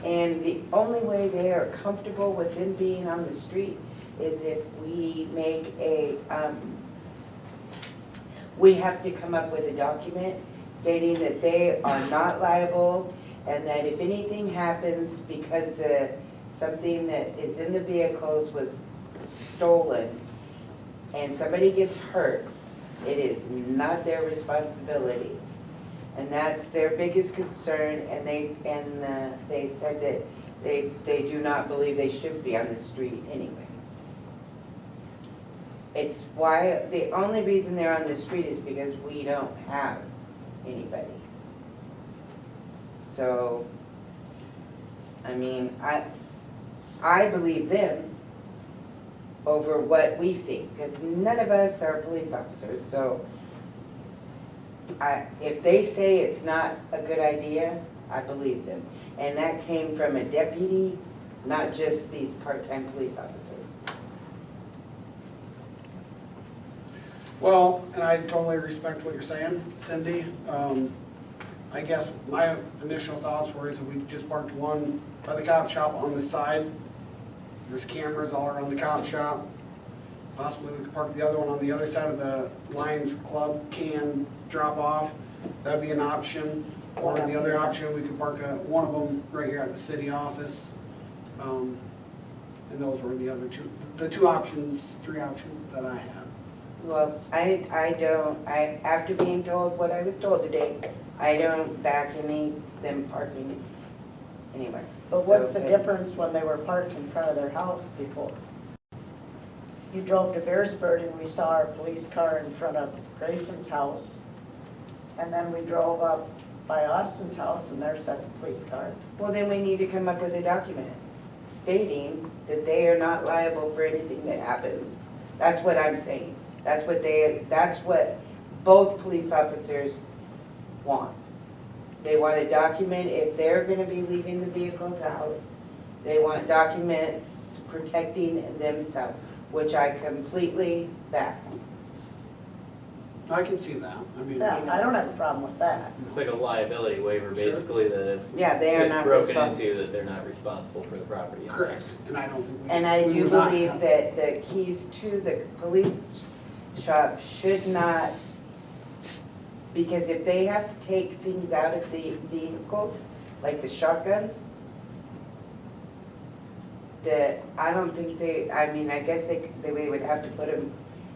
and the only way they are comfortable with them being on the street is if we make we have to come up with a document stating that they are not liable, and that if anything happens because something that is in the vehicles was stolen and somebody gets hurt, it is not their responsibility. And that's their biggest concern, and they said that they do not believe they should be on the street anyway. It's why, the only reason they're on the street is because we don't have anybody. So, I mean, I believe them over what we think, because none of us are police officers, so if they say it's not a good idea, I believe them. And that came from a deputy, not just these part-time police officers. Well, and I totally respect what you're saying, Cindy. I guess my initial thoughts were is if we just parked one by the cop shop on the side, there's cameras all around the cop shop. Possibly we could park the other one on the other side of the Lions Club can drop off. That'd be an option. Or the other option, we could park one of them right here at the city office. And those were the other two, three options that I had. Well, after being told what I was told today, I don't back them parking anywhere. But what's the difference when they were parked in front of their house before? You drove to Bearsford and we saw our police car in front of Grayson's house. And then we drove up by Austin's house and there sat the police car. Well, then we need to come up with a document stating that they are not liable for anything that happens. That's what I'm saying. That's what both police officers want. They want a document if they're gonna be leaving the vehicles out. They want documents protecting themselves, which I completely back. I can see that. I mean, Yeah, I don't have a problem with that. It's like a liability waiver, Sure. basically, that if Yeah, they are it's not broken responsible. into, that they're not responsible for the property. correct. And I don't think And I we do would not believe have- that the keys to the police shop should not, because if they have to take things out of the vehicles, like the shotguns, I don't think I guess they would have to put them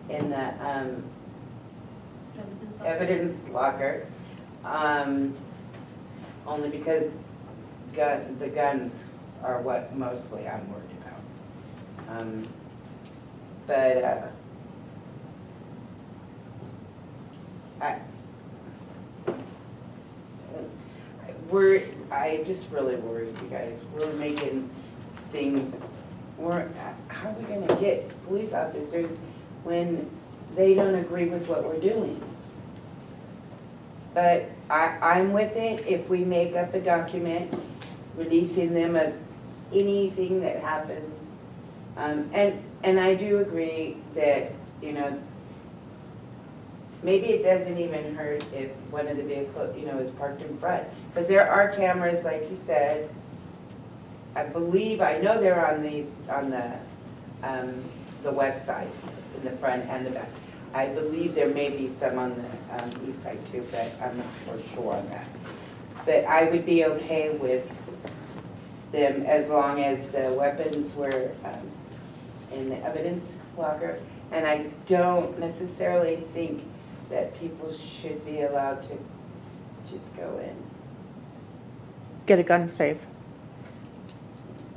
in the evidence locker, only because the guns are what mostly I'm worried about. But I just really worried, you guys. We're making things, how are we gonna get police officers when they don't agree with what we're doing? But I'm with it if we make up a document releasing them of anything that happens. And I do agree that, you know, maybe it doesn't even hurt if one of the vehicles, you know, is parked in front. Because there are cameras, like you said. I know they're on the west side, in the front and the back. I believe there may be some on the east side too, but I'm not for sure on that. But I would be okay with them as long as the weapons were in the evidence locker. And I don't necessarily think that people should be allowed to just go in. Get a gun safe.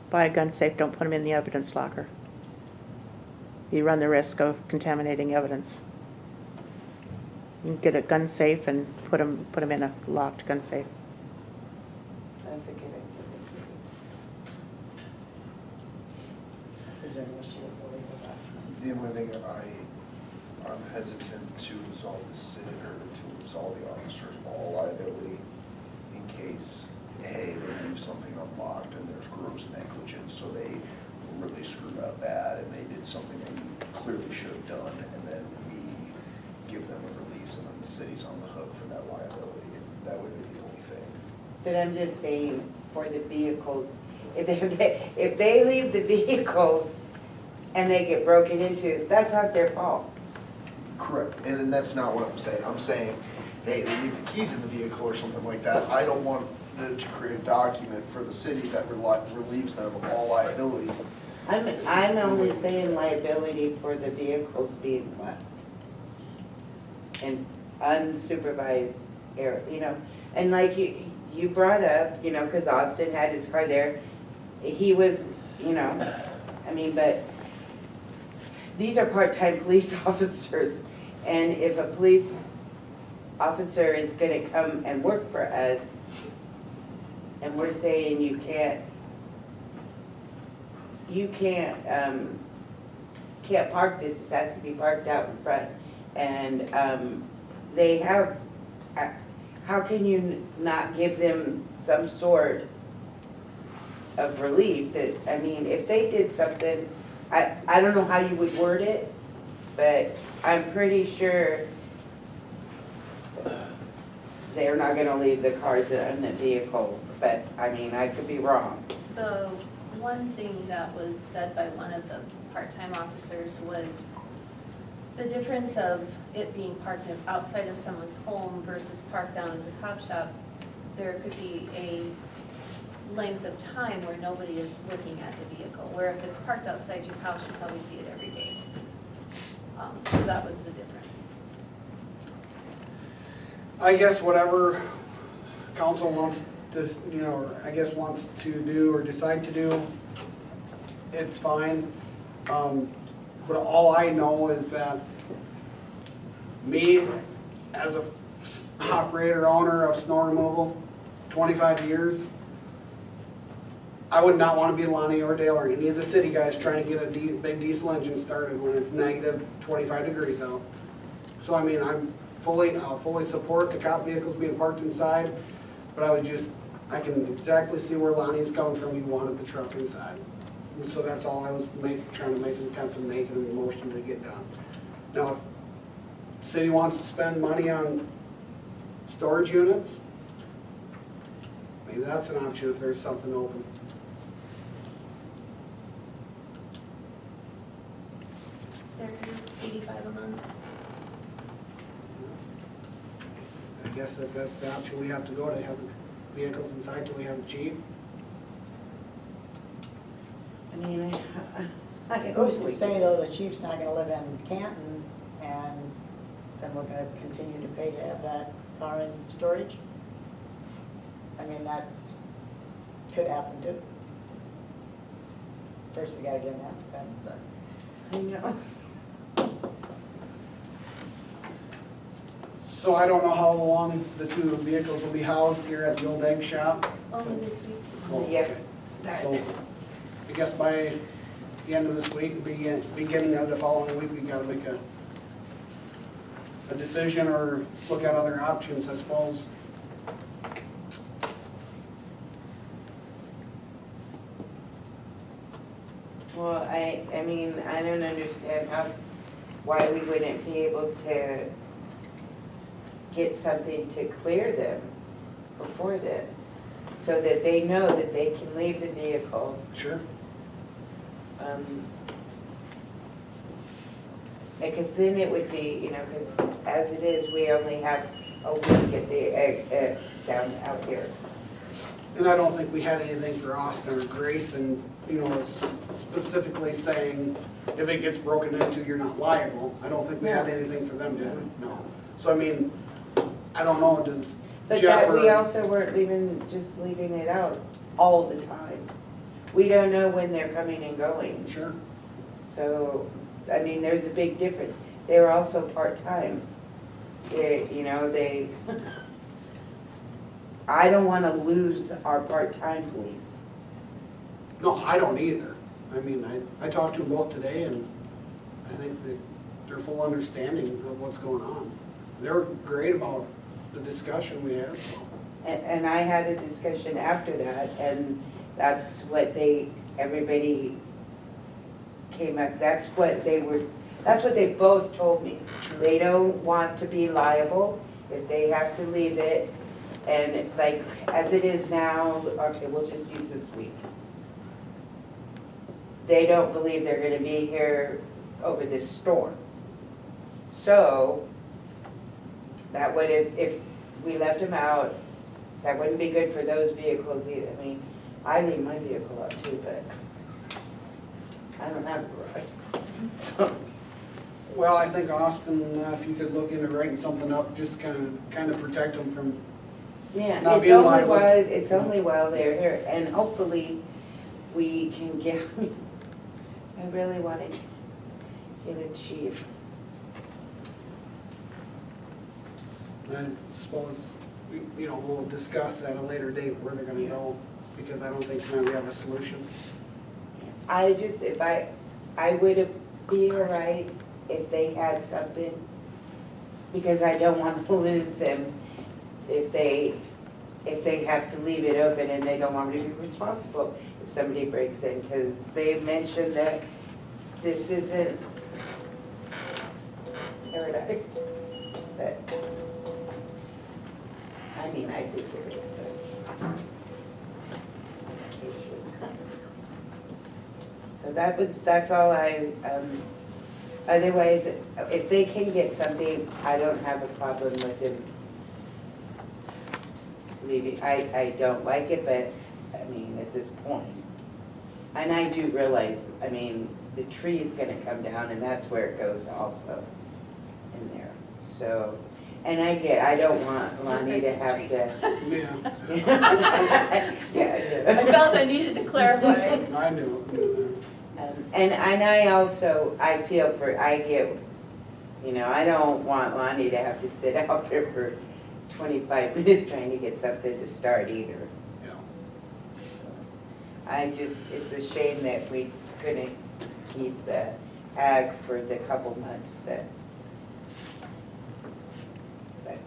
Buy a gun safe, don't put them in the evidence locker. You run the risk of contaminating evidence. You can get a gun safe and put them in a locked gun safe. That's a good idea. Is there an issue with the legal document? The only thing I'm hesitant to absolve the city, or to absolve the officers of all liability in case, A, they leave something unlocked and there's gross negligence, so they really screwed up bad and they did something that you clearly should have done, and then we give them a release and then the city's on the hook for that liability. That would be the only thing. But I'm just saying, for the vehicles, if they leave the vehicles and they get broken into, that's not their fault. Correct, and then that's not what I'm saying. I'm saying, hey, they leave the keys in the vehicle or something like that. I don't want to create a document for the city that relieves them of all liability. I'm only saying liability for the vehicles being left. And unsupervised area, you know, and like you brought up, you know, because Austin had his car there, he was, you know, I mean, but these are part-time police officers, and if a police officer is gonna come and work for us, and we're saying you can't park this, it has to be parked out in front, and they have, how can you not give them some sort of relief that, I mean, if they did something, I don't know how you would word it, but I'm pretty sure they're not gonna leave the cars in the vehicle, but, I mean, I could be wrong. The one thing that was said by one of the part-time officers was the difference of it being parked outside of someone's home versus parked down at the cop shop. There could be a length of time where nobody is looking at the vehicle, where if it's parked outside your house, you probably see it every day. So that was the difference. I guess whatever council wants to, you know, or I guess wants to do or decide to do, it's fine. But all I know is that me, as a operator, owner of snow removal, 25 years, I would not want to be Lonnie or Dale or any of the city guys trying to get a big diesel engine started when it's negative 25 degrees out. So I mean, I'll fully support the cop vehicles being parked inside, but I can exactly see where Lonnie's coming from. He wanted the truck inside. And so that's all I was trying to make an attempt to make an motion to get done. Now, if the city wants to spend money on storage units, maybe that's an option if there's something open. They're $85 a month. I guess if that's the option we have to go to, have the vehicles inside till we have a chief. I mean, I Who's to say though the chief's not gonna live in Canton and then we're gonna continue to pay to have that car in storage? I mean, could happen too. First we gotta get an applicant, but. I know. So I don't know how long the two vehicles will be housed here at the old egg shop. Only this week. Oh, Yes. okay. So I guess by the end of this week, beginning of the following week, we gotta make a decision or look at other options, I suppose. Well, I mean, I don't understand why we wouldn't be able to get something to clear them before then, so that they know that they can leave the vehicle. Sure. Because then it would be, because as it is, we only have a week at the, down out here. And I don't think we had anything for Austin or Grayson, specifically saying if it gets broken into, you're not liable. I don't think we had anything for them, did we? No. So I mean, I don't know, does But Jeff that, we or, also weren't just leaving it out all the time. We don't know when they're coming and going. sure, So, I mean, there's a big difference. They were also part-time. They, I don't want to lose our part-time police. no, I don't either. I mean, I talked to them both today and I think that they're full understanding of what's going on. They're great about the discussion we had, so. And I had a discussion after that, and that's what everybody came up, that's what they both told me. They don't want to be liable if they have to leave it. And like, as it is now, okay, we'll just use this week. They don't believe they're gonna be here over this storm. So, that would, if we left them out, that wouldn't be good for those vehicles either. I mean, I leave my vehicle out too, but I don't have a garage. So, Well, I think Austin, if you could look into writing something up, just kind of protect them from, yeah, Not being liable. it's only while they're here, and hopefully we can get, I really want to get a chief. I suppose, we'll discuss at a later date where they're gonna go, because I don't think tonight we have a solution. I just, I would be all right if they had something, because I don't want to lose them if they have to leave it open and they don't want me to be responsible if somebody breaks in, because they mentioned that this isn't paradise, but, I mean, I think it is, but occasionally. So that's all otherwise, if they can get something, I don't have a problem with them leaving. I don't like it, but, I mean, at this point. And I do realize, I mean, the tree is gonna come down and that's where it goes also, in there. So, and I don't want Lonnie to have to. Yeah, Yeah, I felt I needed to clarify. I knew that. And I also, I don't want Lonnie to have to sit out there for 25 minutes trying to get something to start either. Yeah. It's a shame that we couldn't keep the ag for the couple months that. But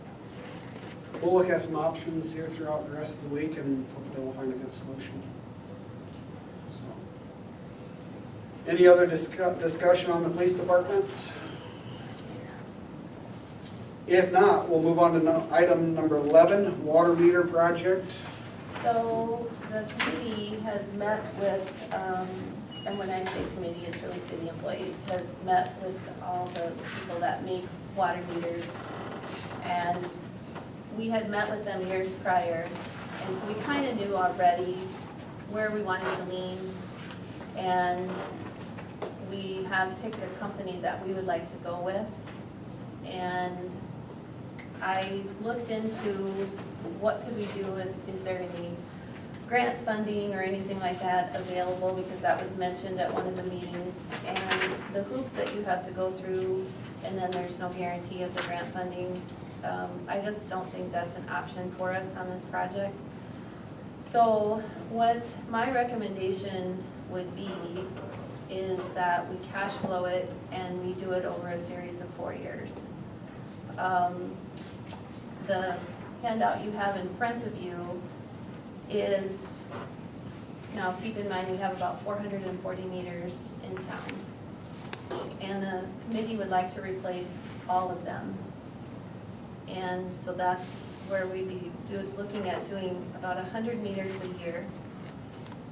We'll look at some options here throughout the rest of the week and hopefully we'll find a good solution. So, any other discussion on the police department? If not, we'll move on to item number 11, water meter project. So the committee has met with, and when I say committee, it's really city employees, has met with all the people that make water meters. And we had met with them years prior, and so we kind of knew already where we wanted to lean. And we have picked a company that we would like to go with. And I looked into what could we do, is there any grant funding or anything like that available, because that was mentioned at one of the meetings. And the hoops that you have to go through, and then there's no guarantee of the grant funding. I just don't think that's an option for us on this project. So what my recommendation would be is that we cash flow it and we do it over a series of 4 years. The handout you have in front of you is, now keep in mind, we have about 440 meters in town. And the committee would like to replace all of them. And so that's where we'd be looking at doing about 100 meters a year.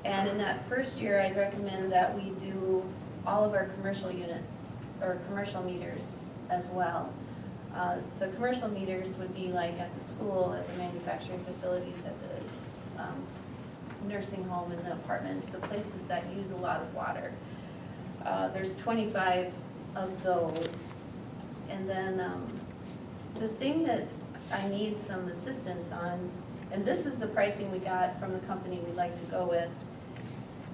And in that first year, I'd recommend that we do all of our commercial units, or commercial meters as well. The commercial meters would be like at the school, at the manufacturing facilities, at the nursing home and the apartments, the places that use a lot of water. There's 25 of those. And then the thing that I need some assistance on, and this is the pricing we got from the company we'd like to go with,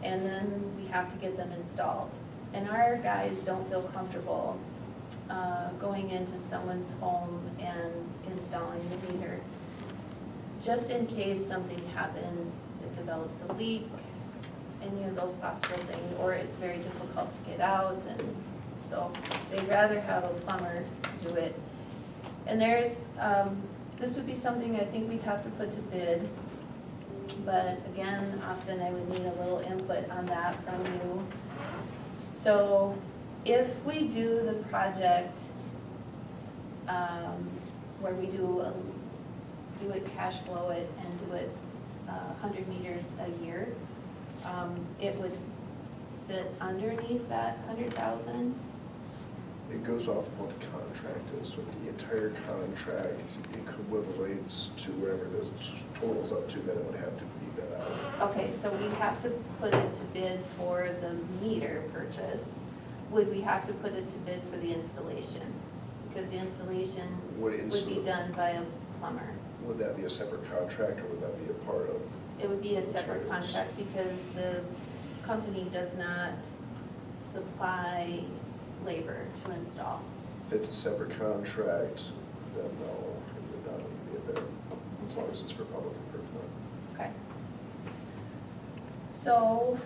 and then we have to get them installed. And our guys don't feel comfortable going into someone's home and installing the meter. Just in case something happens, it develops a leak, any of those possible things, or it's very difficult to get out, and so they'd rather have a plumber do it. And there's, this would be something I think we'd have to put to bid, but again, Austin, I would need a little input on that from you. So if we do the project where we do it, cash flow it, and do it 100 meters a year, it would fit underneath that 100,000. It goes off of what the contract is, so if the entire contract equivalates to wherever the total's up to, then it would have to be bid out. Okay, so we'd have to put it to bid for the meter purchase. Would we have to put it to bid for the installation? Because the installation would be done by a plumber. Would that be a separate contract, or would that be a part of? It would be a separate contract because the company does not supply labor to install. If it's a separate contract, then no, it would not be a bid, as long as it's for public improvement. Okay. So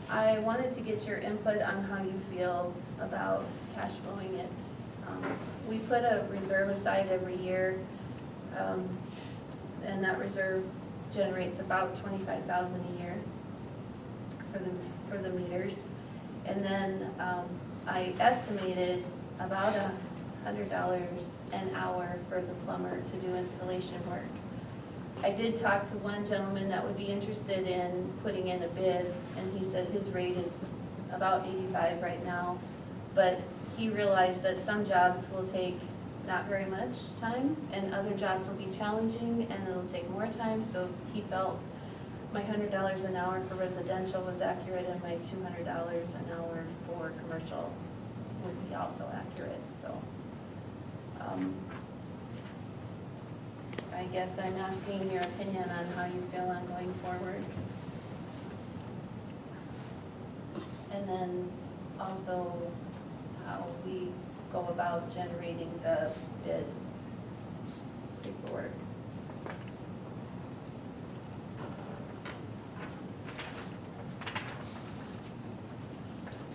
I wanted to get your input on how you feel about cash flowing it. We put a reserve aside every year, and that reserve generates about 25,000 a year for the meters. And then I estimated about $100 an hour for the plumber to do installation work. I did talk to one gentleman that would be interested in putting in a bid, and he said his rate is about 85 right now, but he realized that some jobs will take not very much time, and other jobs will be challenging, and it'll take more time, so he felt my $100 an hour for residential was accurate, and my $200 an hour for commercial would be also accurate, so. I guess I'm asking your opinion on how you feel on going forward. And then also how we go about generating the bid paperwork.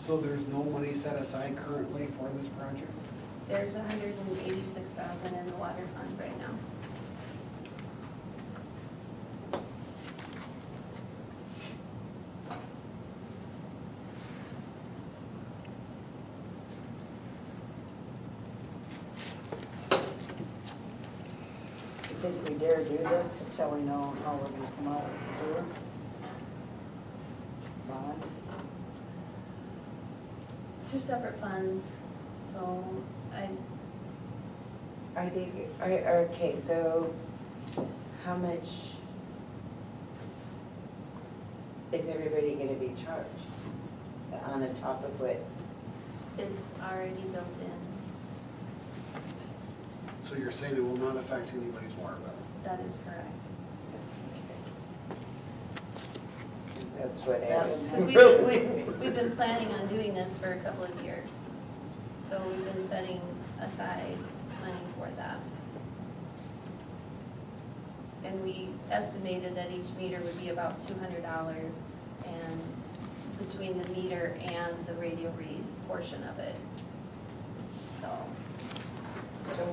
So there's no money set aside currently for this project? There's $186,000 in the water fund right now. You think we dare do this until we know how we're gonna come out of the sewer? Bond? Two separate funds, so I think, okay, so how much is everybody gonna be charged on the top of what? it's already built in. So you're saying it will not affect anybody's water bill? That is correct. That's what I That was was- really. We've been planning on doing this for a couple of years. So we've been setting aside money for that. And we estimated that each meter would be about $200, and between the meter and the radio read portion of it. So So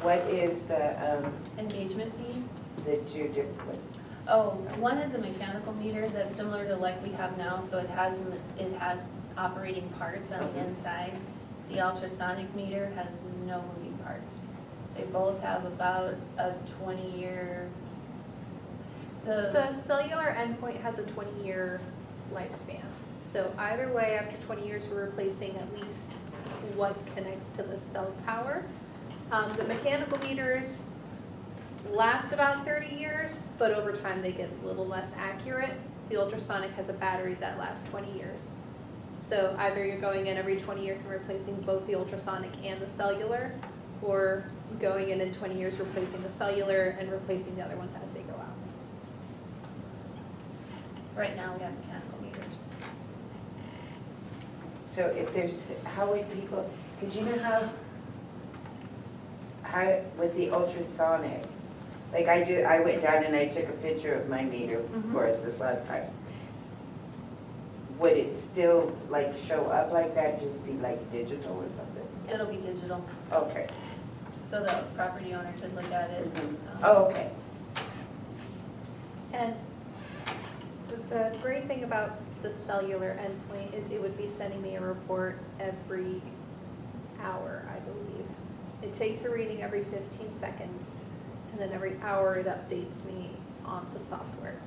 what is the Engagement fee? two different? Oh, one is a mechanical meter that's similar to like we have now, so it has operating parts on the inside. The ultrasonic meter has no moving parts. They both have about a 20-year. The cellular endpoint has a 20-year lifespan. So either way, after 20 years, we're replacing at least what connects to the cell power. The mechanical meters last about 30 years, but over time they get a little less accurate. The ultrasonic has a battery that lasts 20 years. So either you're going in every 20 years and replacing both the ultrasonic and the cellular, or going in 20 years replacing the cellular and replacing the other ones as they go out. Right now, we have mechanical meters. So if there's, how would people, because you know how with the ultrasonic, like I went down and I took a picture of my meter for us this last time. Would it still like show up like that, just be like digital or something? It'll be digital, Okay. so the property owner could look at it. Oh, okay. And the great thing about the cellular endpoint is it would be sending me a report every hour, I believe. It takes a reading every 15 seconds, and then every hour it updates me on the software.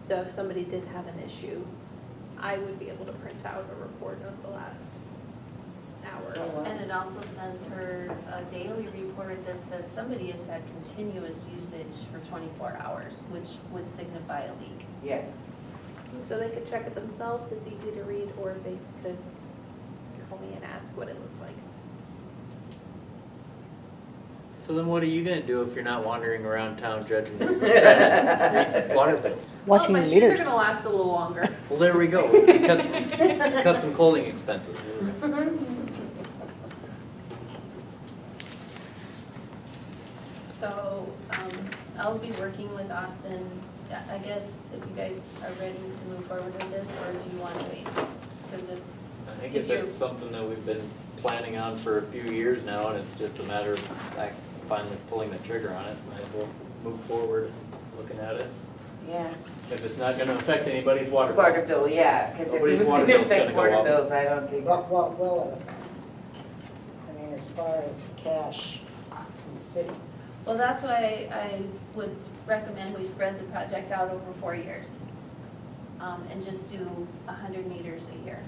So if somebody did have an issue, I would be able to print out a report of the last hour. Oh, wow. And it also sends her a daily report that says somebody has had continuous usage for 24 hours, which would signify a leak. Yeah. So they could check it themselves, it's easy to read, or they could call me and ask what it looks like. So then what are you gonna do if you're not wandering around town judging water bills? Watching Well, the my shoes are meters. gonna last a little longer. Well, there we go. Cut some clothing expenses. So I'll be working with Austin, I guess, if you guys are ready to move forward with this, or do you want to wait? Because if I think if it's something that we've been planning on for a few years now, and it's just a matter of finally pulling the trigger on it, might as well move forward and looking at it. Yeah. If it's not gonna affect anybody's water bill. Water bill, yeah, because if it Nobody's was water gonna bill's gonna affect go water up. bills, I don't think. What will it affect? I mean, as far as cash in the city. Well, that's why I would recommend we spread the project out over 4 years, and just do 100 meters a year.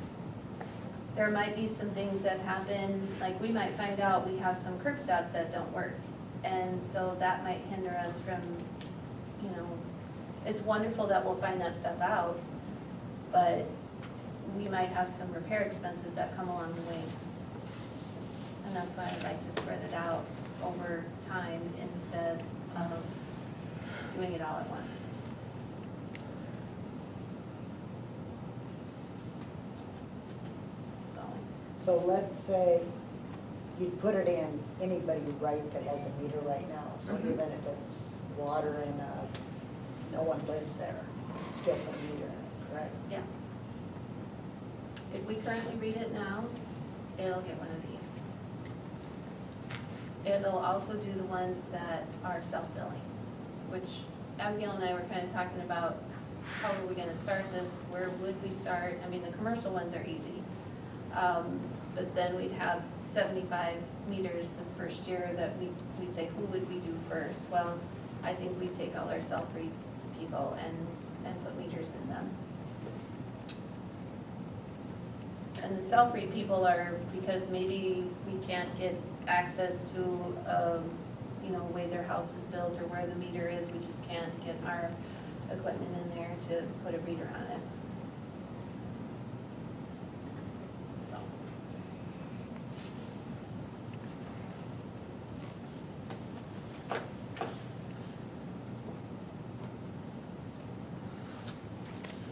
There might be some things that happen, like we might find out we have some curb stops that don't work, and so that might hinder us from, it's wonderful that we'll find that stuff out, but we might have some repair expenses that come along the way. And that's why I'd like to spread it out over time instead of doing it all at once. So let's say you put it in anybody right that has a meter right now. So even if it's water and no one lives there, still put a meter in it, correct? Yeah. If we currently read it now, it'll get one of these. It'll also do the ones that are self-billing, which Abigail and I were kind of talking about, how are we gonna start this, where would we start? I mean, the commercial ones are easy. But then we'd have 75 meters this first year that we'd say, who would we do first? Well, I think we'd take all our self-read people and put meters in them. And the self-read people are, because maybe we can't get access to, the way their house is built or where the meter is, we just can't get our equipment in there to put a reader on it. So.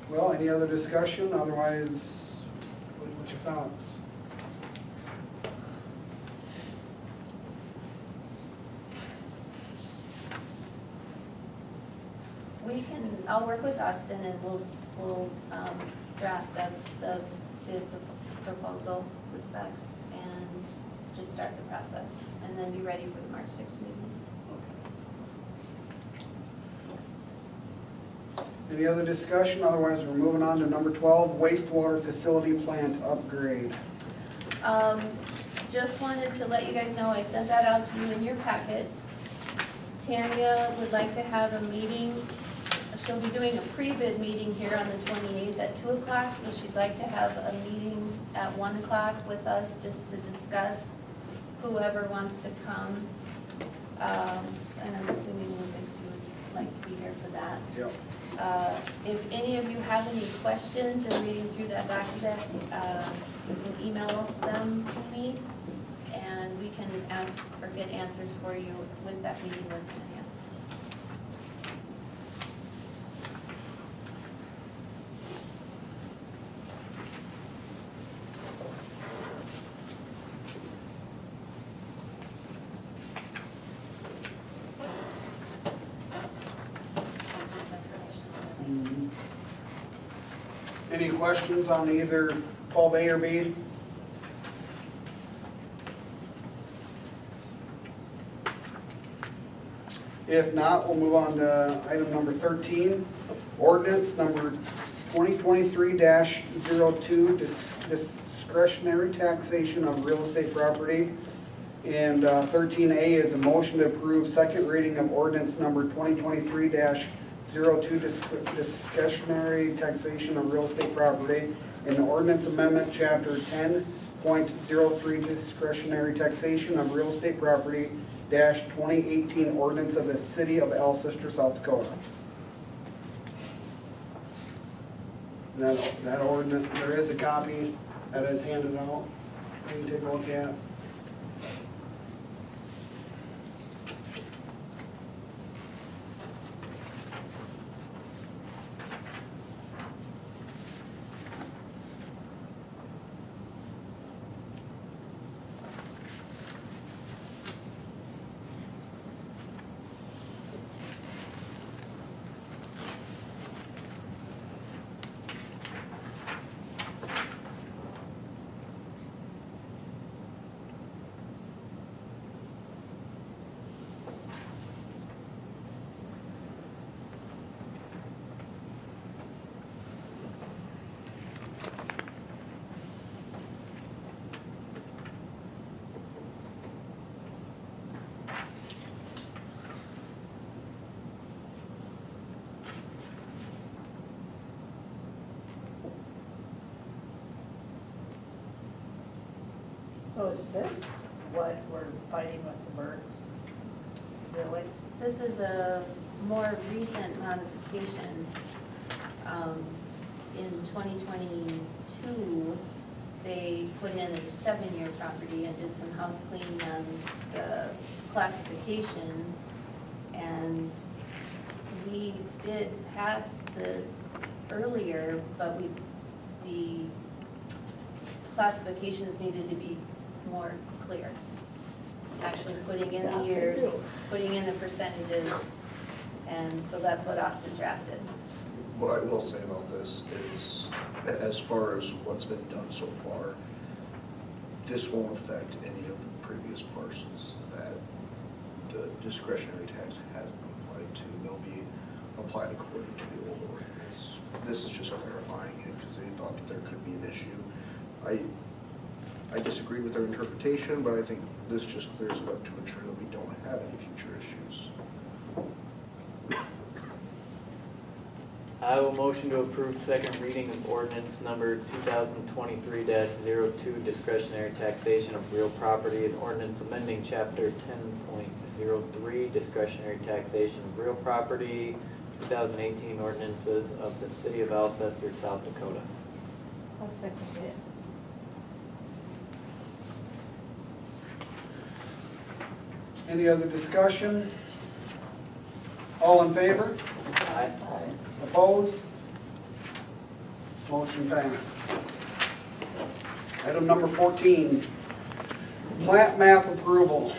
Well, any other discussion? Otherwise, what's your thoughts? I'll work with Austin and we'll draft the proposal, the specs, and just start the process, and then be ready for the March 6th meeting. Any other discussion? Otherwise, we're moving on to number 12, wastewater facility plant upgrade. Just wanted to let you guys know, I sent that out to you in your packets. Tanya would like to have a meeting. She'll be doing a pre-bid meeting here on the 28th at 2 o'clock, so she'd like to have a meeting at 1 o'clock with us just to discuss whoever wants to come. And I'm assuming, Lucas, you would like to be here for that. Yep. If any of you have any questions in reading through that document, you can email them to me, and we can ask or get answers for you with that meeting with Tanya. That's just information. Any questions on either 12A or B? If not, we'll move on to item number 13, ordinance number 2023-02, discretionary taxation of real estate property. And 13A is a motion to approve second reading of ordinance number 2023-02, discretionary taxation of real estate property, and the ordinance amendment, chapter 10.03, discretionary taxation of real estate property, 2018 ordinance of the city of Alcester, South Dakota. That ordinance, there is a copy that is handed out. You can take a look at. So is this what we're fighting with the birds? Really? This is a more recent modification. In 2022, they put in a 7-year property and did some house cleaning on the classifications. And we did pass this earlier, but the classifications needed to be more clear. Actually putting in the years, putting in the percentages, and so that's what Austin drafted. What I will say about this is, as far as what's been done so far, this won't affect any of the previous parcels that the discretionary tax hasn't been applied to. They'll be applied according to the old ordinance. This is just clarifying it because they thought that there could be an issue. I disagree with their interpretation, but I think this just clears it up to ensure that we don't have any future issues. I will motion to approve second reading of ordinance number 2023-02, discretionary taxation of real property, and ordinance amending chapter 10.03, discretionary taxation of real property, 2018 ordinances of the city of Alcester, South Dakota. I'll second it. Any other discussion? All in favor? Aye. Opposed? Motion passed. Item number 14, plat map approval.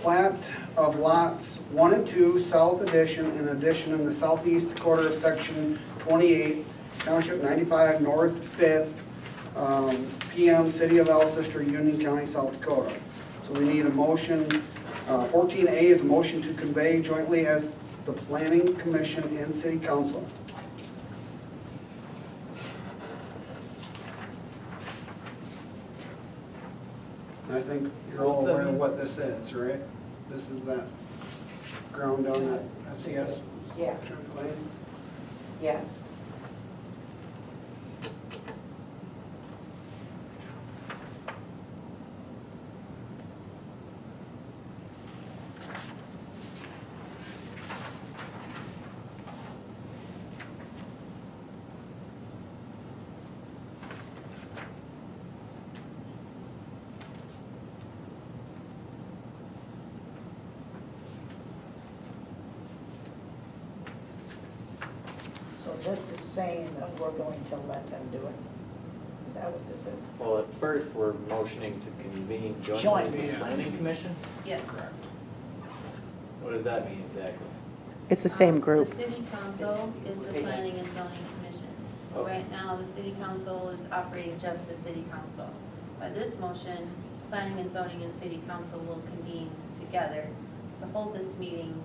Plat of lots 1 and 2, south addition, in addition in the southeast quarter of section 28, township 95, north 5th, PM, City of Alcester, Union County, South Dakota. So we need a motion, 14A is a motion to convey jointly as the Planning Commission and City Council. And I think you're all aware of what this is, right? This is that ground down at FCS. Yeah. Champlain. Yeah. So this is saying that we're going to let them do it? Is that what this is? Well, at first, we're motioning to convene jointly Jointly, with the yes. planning commission? Yes. What does that mean exactly? It's the same group. The city council is the planning and zoning commission. So Okay. right now, the city council is operating just as city council. By this motion, planning and zoning and city council will convene together to hold this meeting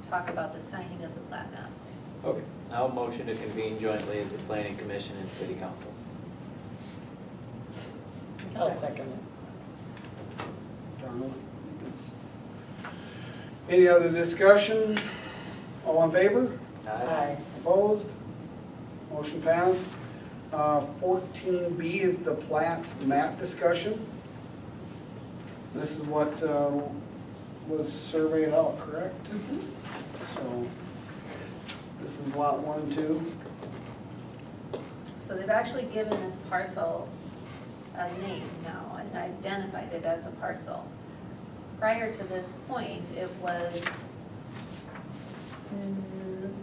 to talk about the signing of the plat maps. Okay, I'll motion to convene jointly as the planning commission and city council. I'll second it. Darnell. Any other discussion? All in favor? Aye. Opposed? Motion passed. 14B is the plat map discussion. This is what was surveyed out, correct? So this is lot 1 and 2. So they've actually given this parcel a name now and identified it as a parcel. Prior to this point, it was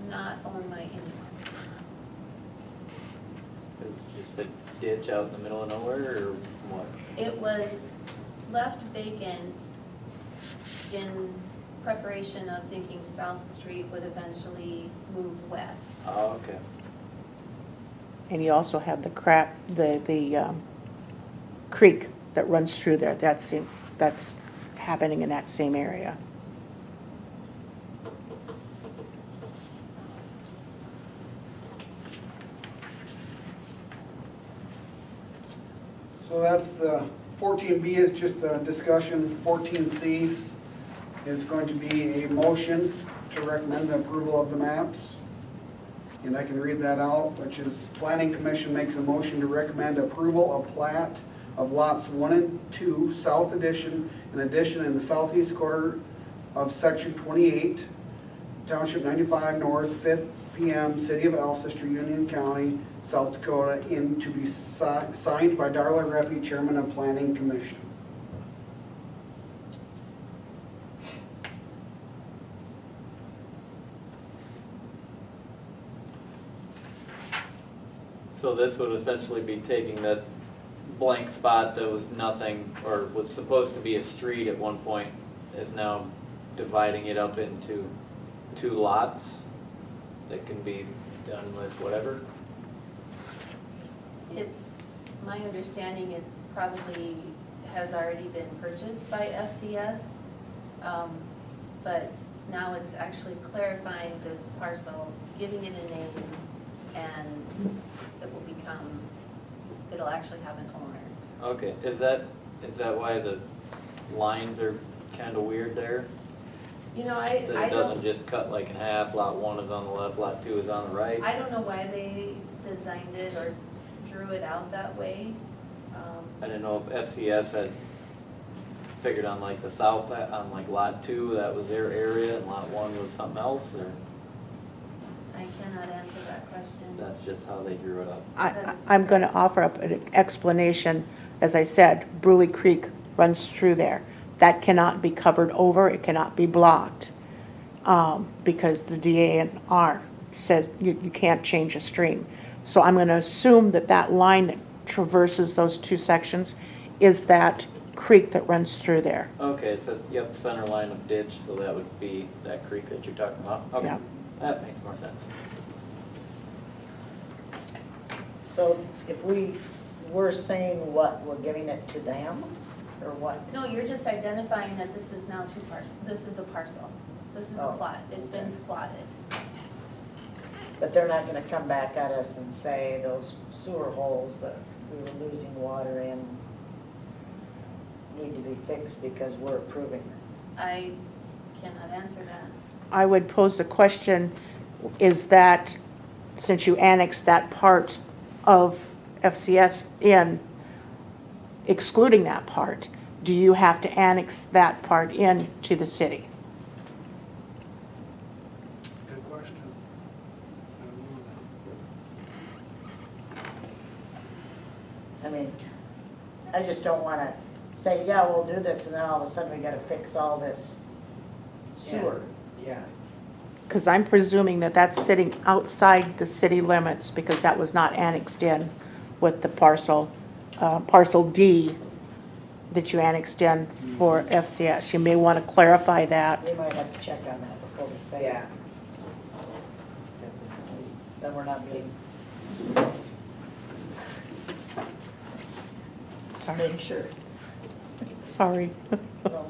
not owned by anyone. It's just a ditch out in the middle of nowhere, or what? It was left vacant in preparation of thinking South Street would eventually move west. Oh, okay. And you also have the creek that runs through there. That's happening in that same area. So that's the 14B is just a discussion. 14C is going to be a motion to recommend the approval of the maps. And I can read that out, which is Planning Commission makes a motion to recommend approval of plat of lots 1 and 2, South Addition, in addition in the southeast quarter of Section 28, Township 95 North, 5th PM, City of Alcester, Union County, South Dakota, in to be signed by Darla Reffy, Chairman of Planning Commission. So this would essentially be taking that blank spot that was nothing, or was supposed to be a street at one point, is now dividing it up into 2 lots that can be done with whatever? It's my understanding it probably has already been purchased by FCS, but now it's actually clarifying this parcel, giving it a name, and it'll actually have an owner. Okay, is that why the lines are kind of weird there? You know, That I it don't, doesn't just cut like in half, lot 1 is on the left, lot 2 is on the right? I don't know why they designed it or drew it out that way. I didn't know if FCS had figured on like the south, on like lot 2, that was their area, and lot 1 was something else, or I cannot answer that question. that's just how they drew it up? I'm going to offer up an explanation. As I said, Bruley Creek runs through there. That cannot be covered over, it cannot be blocked, because the DANR says you can't change a stream. So I'm going to assume that that line that traverses those 2 sections is that creek that runs through there. Okay, it says, yep, center line of ditch, so that would be that creek that you're talking about? Okay, Yeah. that makes more sense. So if we we're saying what, we're giving it to them, or what? No, you're just identifying that this is now two parcels, this is a parcel, this is a Oh, plot, it's been okay. plotted. But they're not gonna come back at us and say those sewer holes that we were losing water in need to be fixed because we're approving this. I cannot answer that. I would pose the question, is that, since you annexed that part of FCS in, excluding that part, do you have to annex that part in to the city? Good question. I don't know. I mean, I just don't wanna say, yeah, we'll do this, and then all of a sudden we gotta fix all this sewer. Yeah. Because I'm presuming that that's sitting outside the city limits because that was not annexed in with the parcel D that you annexed in for FCS. You may want to clarify that. We might have to check on that before we say it. Yeah. Then we're not being. Sorry. Make sure. Sorry. No.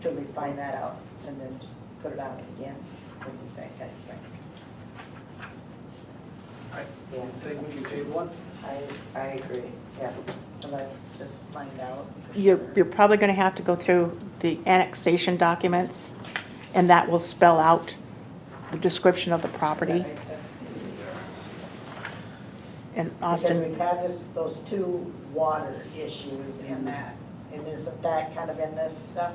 Could we find that out and then just put it out again? What do you think, guys think? I think we can table it. I agree, yeah. And then just find out. for You're sure. probably going to have to go through the annexation documents, and that will spell out the description of the Does that property. make sense to you? And Because Austin, we've had those two water issues in that, and isn't that kind of in this stuff?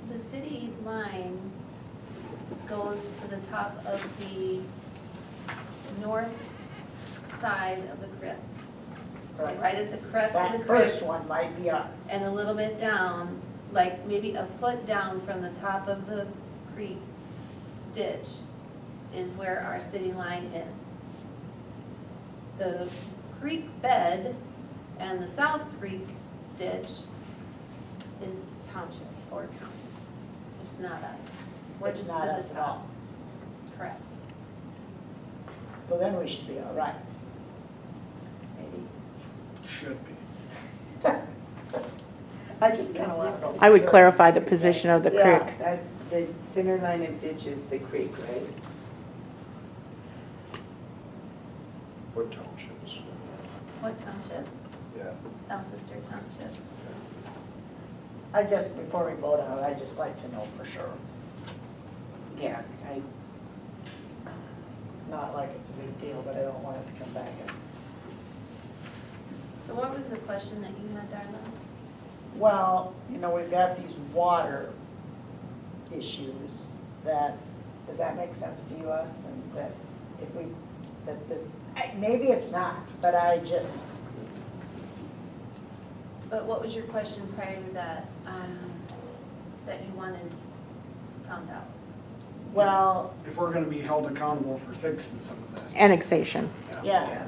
The city line goes to the top of the north side of the creek. So Right. right at the crest of the That creek, first one might be ours. and a little bit down, like maybe a foot down from the top of the creek ditch is where our city line is. The creek bed and the South Creek ditch is township or county. It's not us. We're It's just not to us the at all. top. Correct. So then we should be all right. Maybe. Should be. I just kind of want to know. for I would sure. clarify the position of the Yeah, creek. that, the center line of ditch is the creek, right? What townships? What township? Yeah. Alcester Township. I guess before we vote on it, I'd just like to know for sure. Yeah, Not like it's a big deal, but I don't want it to come back. So what was the question that you had, Darla? Well, you know, we've got these water issues that, does that make sense to you, Austin? That if we, maybe it's not, but I just, But what was your question prior to that, that you wanted found out? well, If we're gonna be held accountable for fixing some of this. Annexation. yeah.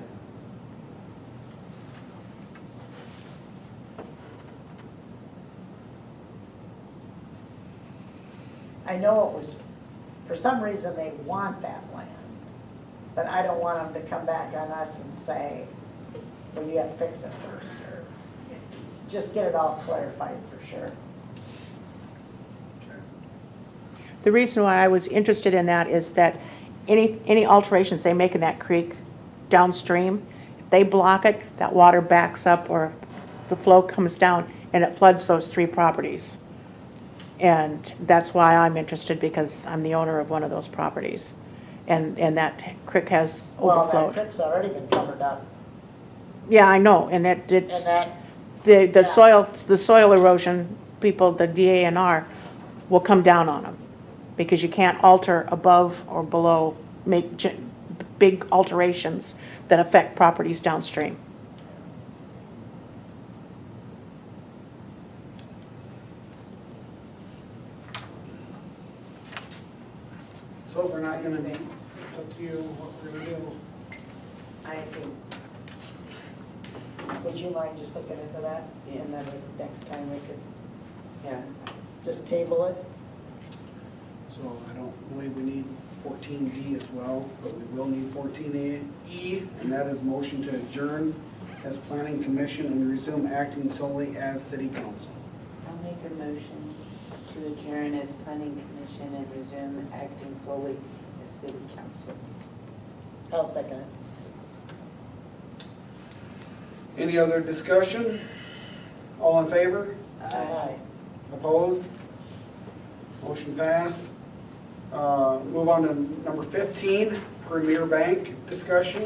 I know it was, for some reason, they want that land, but I don't want them to come back on us and say, well, you have to fix it first, or just get it all clarified for sure. The reason why I was interested in that is that any alterations they make in that creek downstream, if they block it, that water backs up or the flow comes down and it floods those three properties. And that's why I'm interested, because I'm the owner of one of those properties. And that creek has Well, that overflowed. creek's already been covered up, Yeah, I know, and and it's, that, the yeah. soil erosion people, the DANR, will come down on them. Because you can't alter above or below, make big alterations that affect properties downstream. So if we're not gonna, it's up to you what we're gonna do. I think, Would you mind just looking into that? Yeah. And then next time we could yeah. just table it? So I don't believe we need 14D as well, but we will need 14E, and that is motion to adjourn as planning commission and resume acting solely as city council. I'll make a motion to adjourn as planning commission and resume acting solely as city council. I'll second it. Any other discussion? All in favor? Aye. Opposed? Motion passed. Move on to number 15, Premier Bank discussion.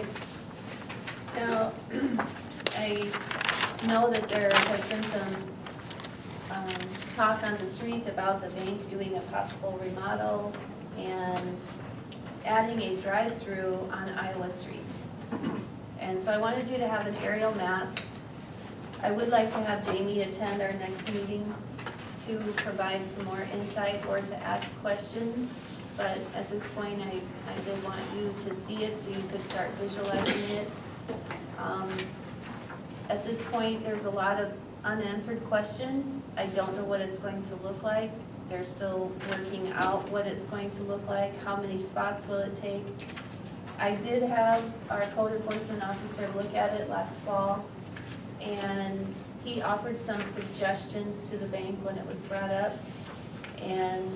Now, I know that there has been some talk on the street about the bank doing a possible remodel and adding a drive-through on Iowa Street. And so I wanted you to have an aerial map. I would like to have Jamie attend our next meeting to provide some more insight or to ask questions. But at this point, I did want you to see it so you could start visualizing it. At this point, there's a lot of unanswered questions. I don't know what it's going to look like. They're still working out what it's going to look like. How many spots will it take? I did have our code enforcement officer look at it last fall, and he offered some suggestions to the bank when it was brought up, and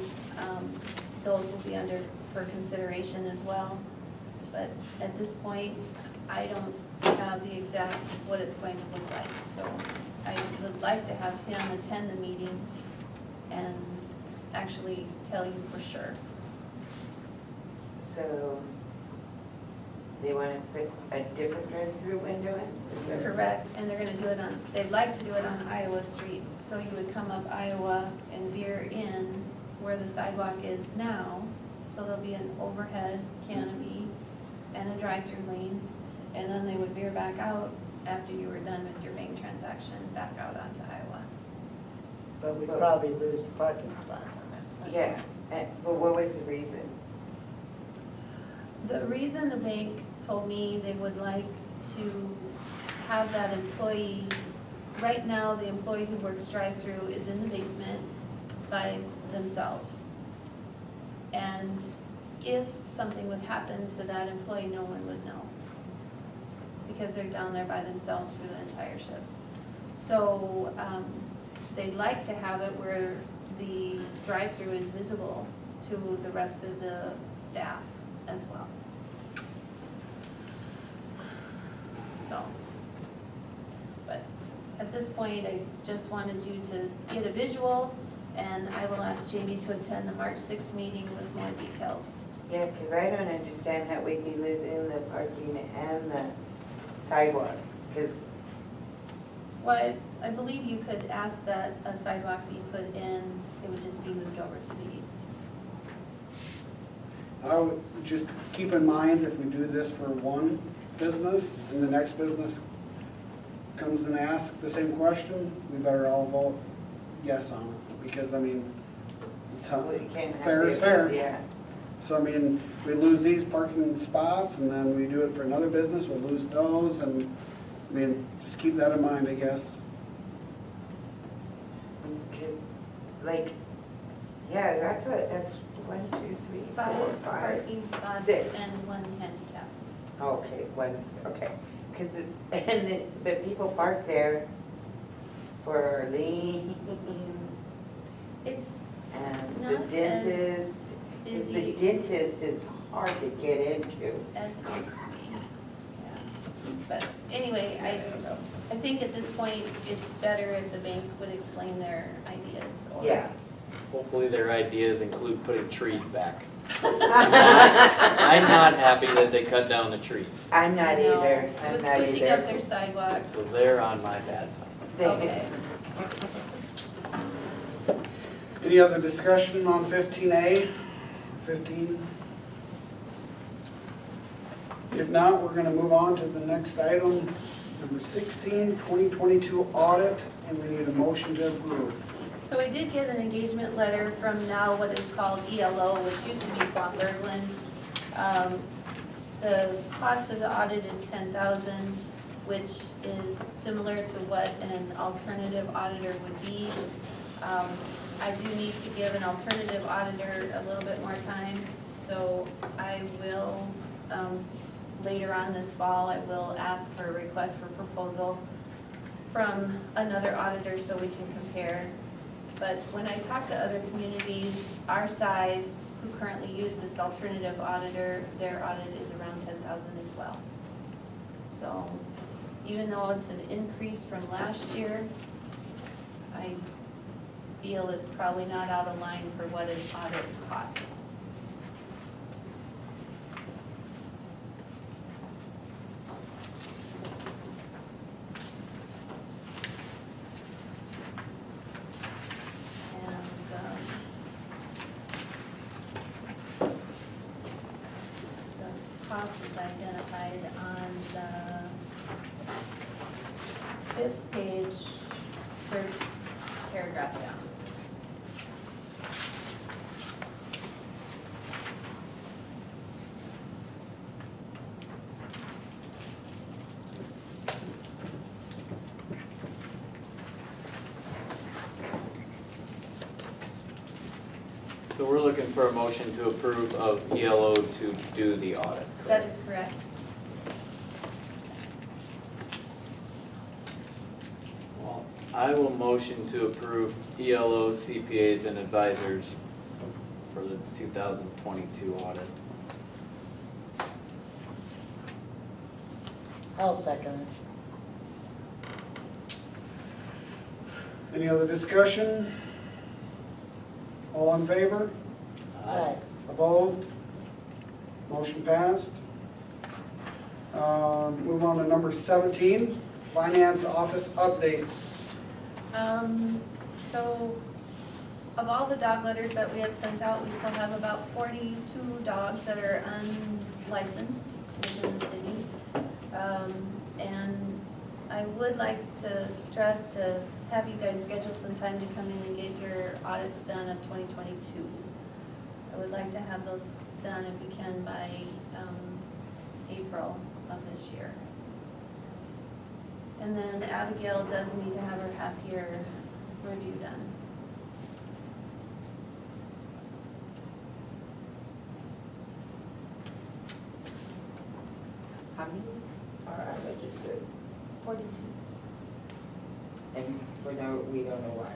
those will be under for consideration as well. But at this point, I don't have the exact what it's going to look like, so I would like to have him attend the meeting and actually tell you for sure. So they want to put a different drive-through window in? Correct, and they're gonna do it on, they'd like to do it on Iowa Street. So you would come up Iowa and veer in where the sidewalk is now. So there'll be an overhead canopy and a drive-through lane. And then they would veer back out after you were done with your bank transaction, back out onto Iowa. But we'd probably lose the parking spots on that side. Yeah, but what was the reason? The reason the bank told me they would like to have that employee, right now, the employee who works drive-through is in the basement by themselves. And if something would happen to that employee, no one would know, because they're down there by themselves for the entire shift. So they'd like to have it where the drive-through is visible to the rest of the staff as well. So, but at this point, I just wanted you to get a visual, and I will ask Jamie to attend the March 6th meeting with more details. Yeah, because I don't understand how we'd be losing the parking and the sidewalk, because Well, I believe you could ask that a sidewalk be put in, it would just be moved over to the east. I would just keep in mind, if we do this for one business, and the next business comes and asks the same question, we better all vote yes on it, because, I mean, it's how, we can't have. fair is fair. Yeah, So, I mean, we lose these parking spots, and then we do it for another business, we'll lose those, and, I mean, just keep that in mind, I guess. because, like, yeah, that's 1, 2, 3, 4, 5. Parking spots 6. and one handicap. Okay, okay. Because, but people park there for liens It's and the not dentist. as 'Cause the busy dentist is hard to get into. as it used to be. Yeah. But anyway, I think at this point, it's better if the bank would explain their ideas. Or Yeah. Hopefully their ideas include putting trees back. I'm not happy that they cut down the trees, I'm not No, either. It I'm was not pushing either. up their sidewalk. so they're on my bad side. Okay. Any other discussion on 15A, 15? If not, we're gonna move on to the next item, number 16, 2022 audit, and we need a motion to approve. So we did get an engagement letter from now what is called ELO, which used to be Quan Berglund. The cost of the audit is $10,000, which is similar to what an alternative auditor would be. I do need to give an alternative auditor a little bit more time, so I will, later on this fall, I will ask for a request for proposal from another auditor so we can compare. But when I talk to other communities our size who currently use this alternative auditor, their audit is around 10,000 as well. So even though it's an increase from last year, I feel it's probably not out of line for what an audit costs. The cost is identified on the 5th page, 3rd paragraph down. So we're looking for a motion to approve of ELO to do the audit, That correct? is correct. Well, I will motion to approve ELO CPAs and advisors for the 2022 audit. I'll second it. Any other discussion? All in favor? Aye. Opposed? Motion passed. Move on to number 17, finance office updates. So of all the dog litters that we have sent out, we still have about 42 dogs that are unlicensed within the city. And I would like to stress to have you guys schedule some time to come in and get your audits done of 2022. I would like to have those done if we can by April of this year. And then Abigail does need to have her half-year review done. How many are registered? 42. And we don't know why.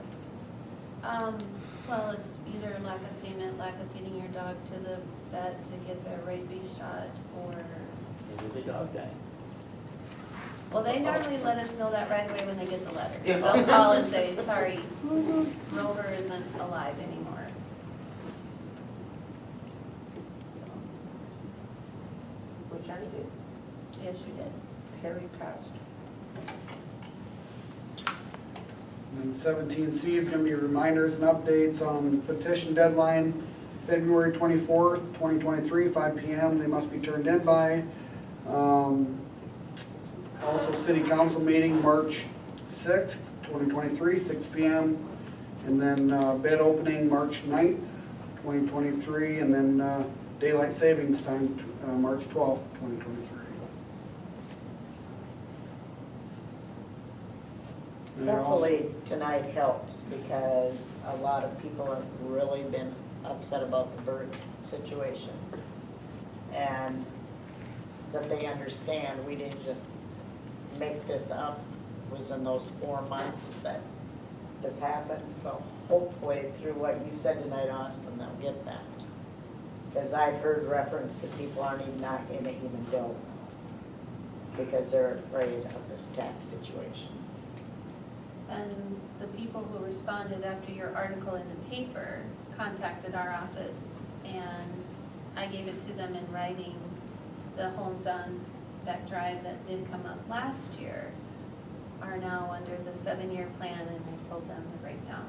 Well, it's either lack of payment, lack of getting your dog to the vet to get their rabies shot, or, Maybe the dog died. well, they normally let us know that right away when they get the letter. They'll call and say, sorry, Rover isn't alive anymore. Which I did. Yes, you did. Perry passed. And 17C is going to be reminders and updates on petition deadline, February 24th, 2023, 5 p.m. They must be turned in by. Also, city council meeting, March 6th, 2023, 6 p.m. And then bid opening, March 9th, 2023, and then daylight savings time, March 12th, 2023. And I also- Hopefully tonight helps because a lot of people have really been upset about the bird situation. And that they understand we didn't just make this up, it was in those 4 months that this happened. So hopefully through what you said tonight, Austin, they'll get that. Because I've heard reference that people aren't even not gonna even build because they're afraid of this tax situation. And the people who responded after your article in the paper contacted our office, and I gave it to them in writing. The homes on Beck Drive that did come up last year are now under the 7-year plan, and I told them the breakdown.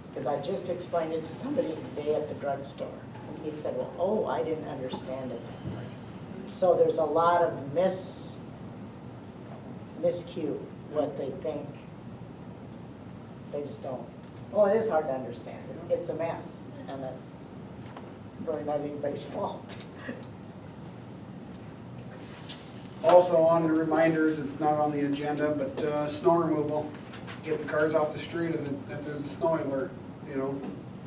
Because I just explained it to somebody today at the drugstore. And he said, well, oh, I didn't understand it that way. So there's a lot of miscue what they think. They just don't. Well, it is hard to understand. It's a mess, and it's really not anybody's fault. Also on the reminders, it's not on the agenda, but snow removal. get the cars off the street and if there's a snow alert, you know,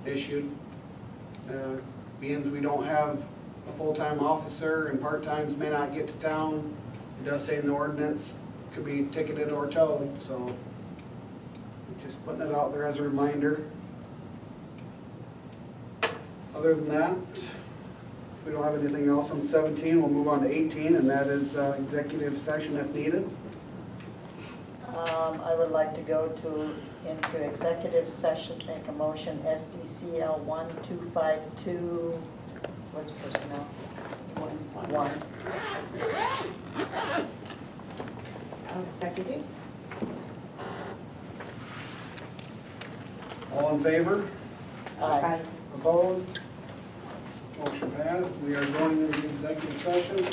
issued. Being as we don't have a full-time officer and part-times may not get to town, it does say in the ordinance, could be ticketed or towed, so just putting it out there as a reminder. Other than that, if we don't have anything else on 17, we'll move on to 18, and that is executive session if needed. I would like to go into executive session, make a motion, SDCL 1252, what's personnel? One. I'll second it. All in favor? Aye. Opposed? Motion passed. We are going into executive session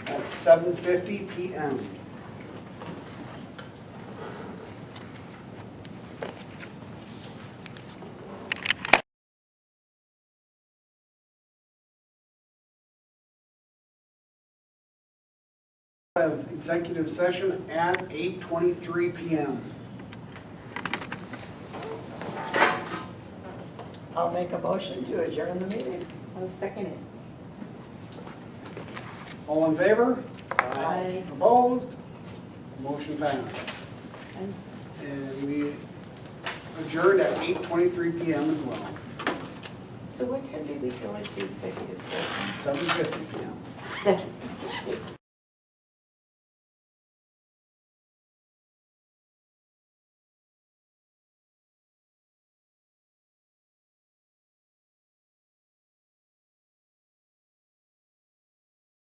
at 7:50 PM. Have executive session at 8:23 PM. I'll make a motion to adjourn the meeting. I'll second it. All in favor? Aye. Opposed? Motion passed. And we adjourned at 8:23 PM as well, So what time did we go into executive session? 7:50 PM. 7:50.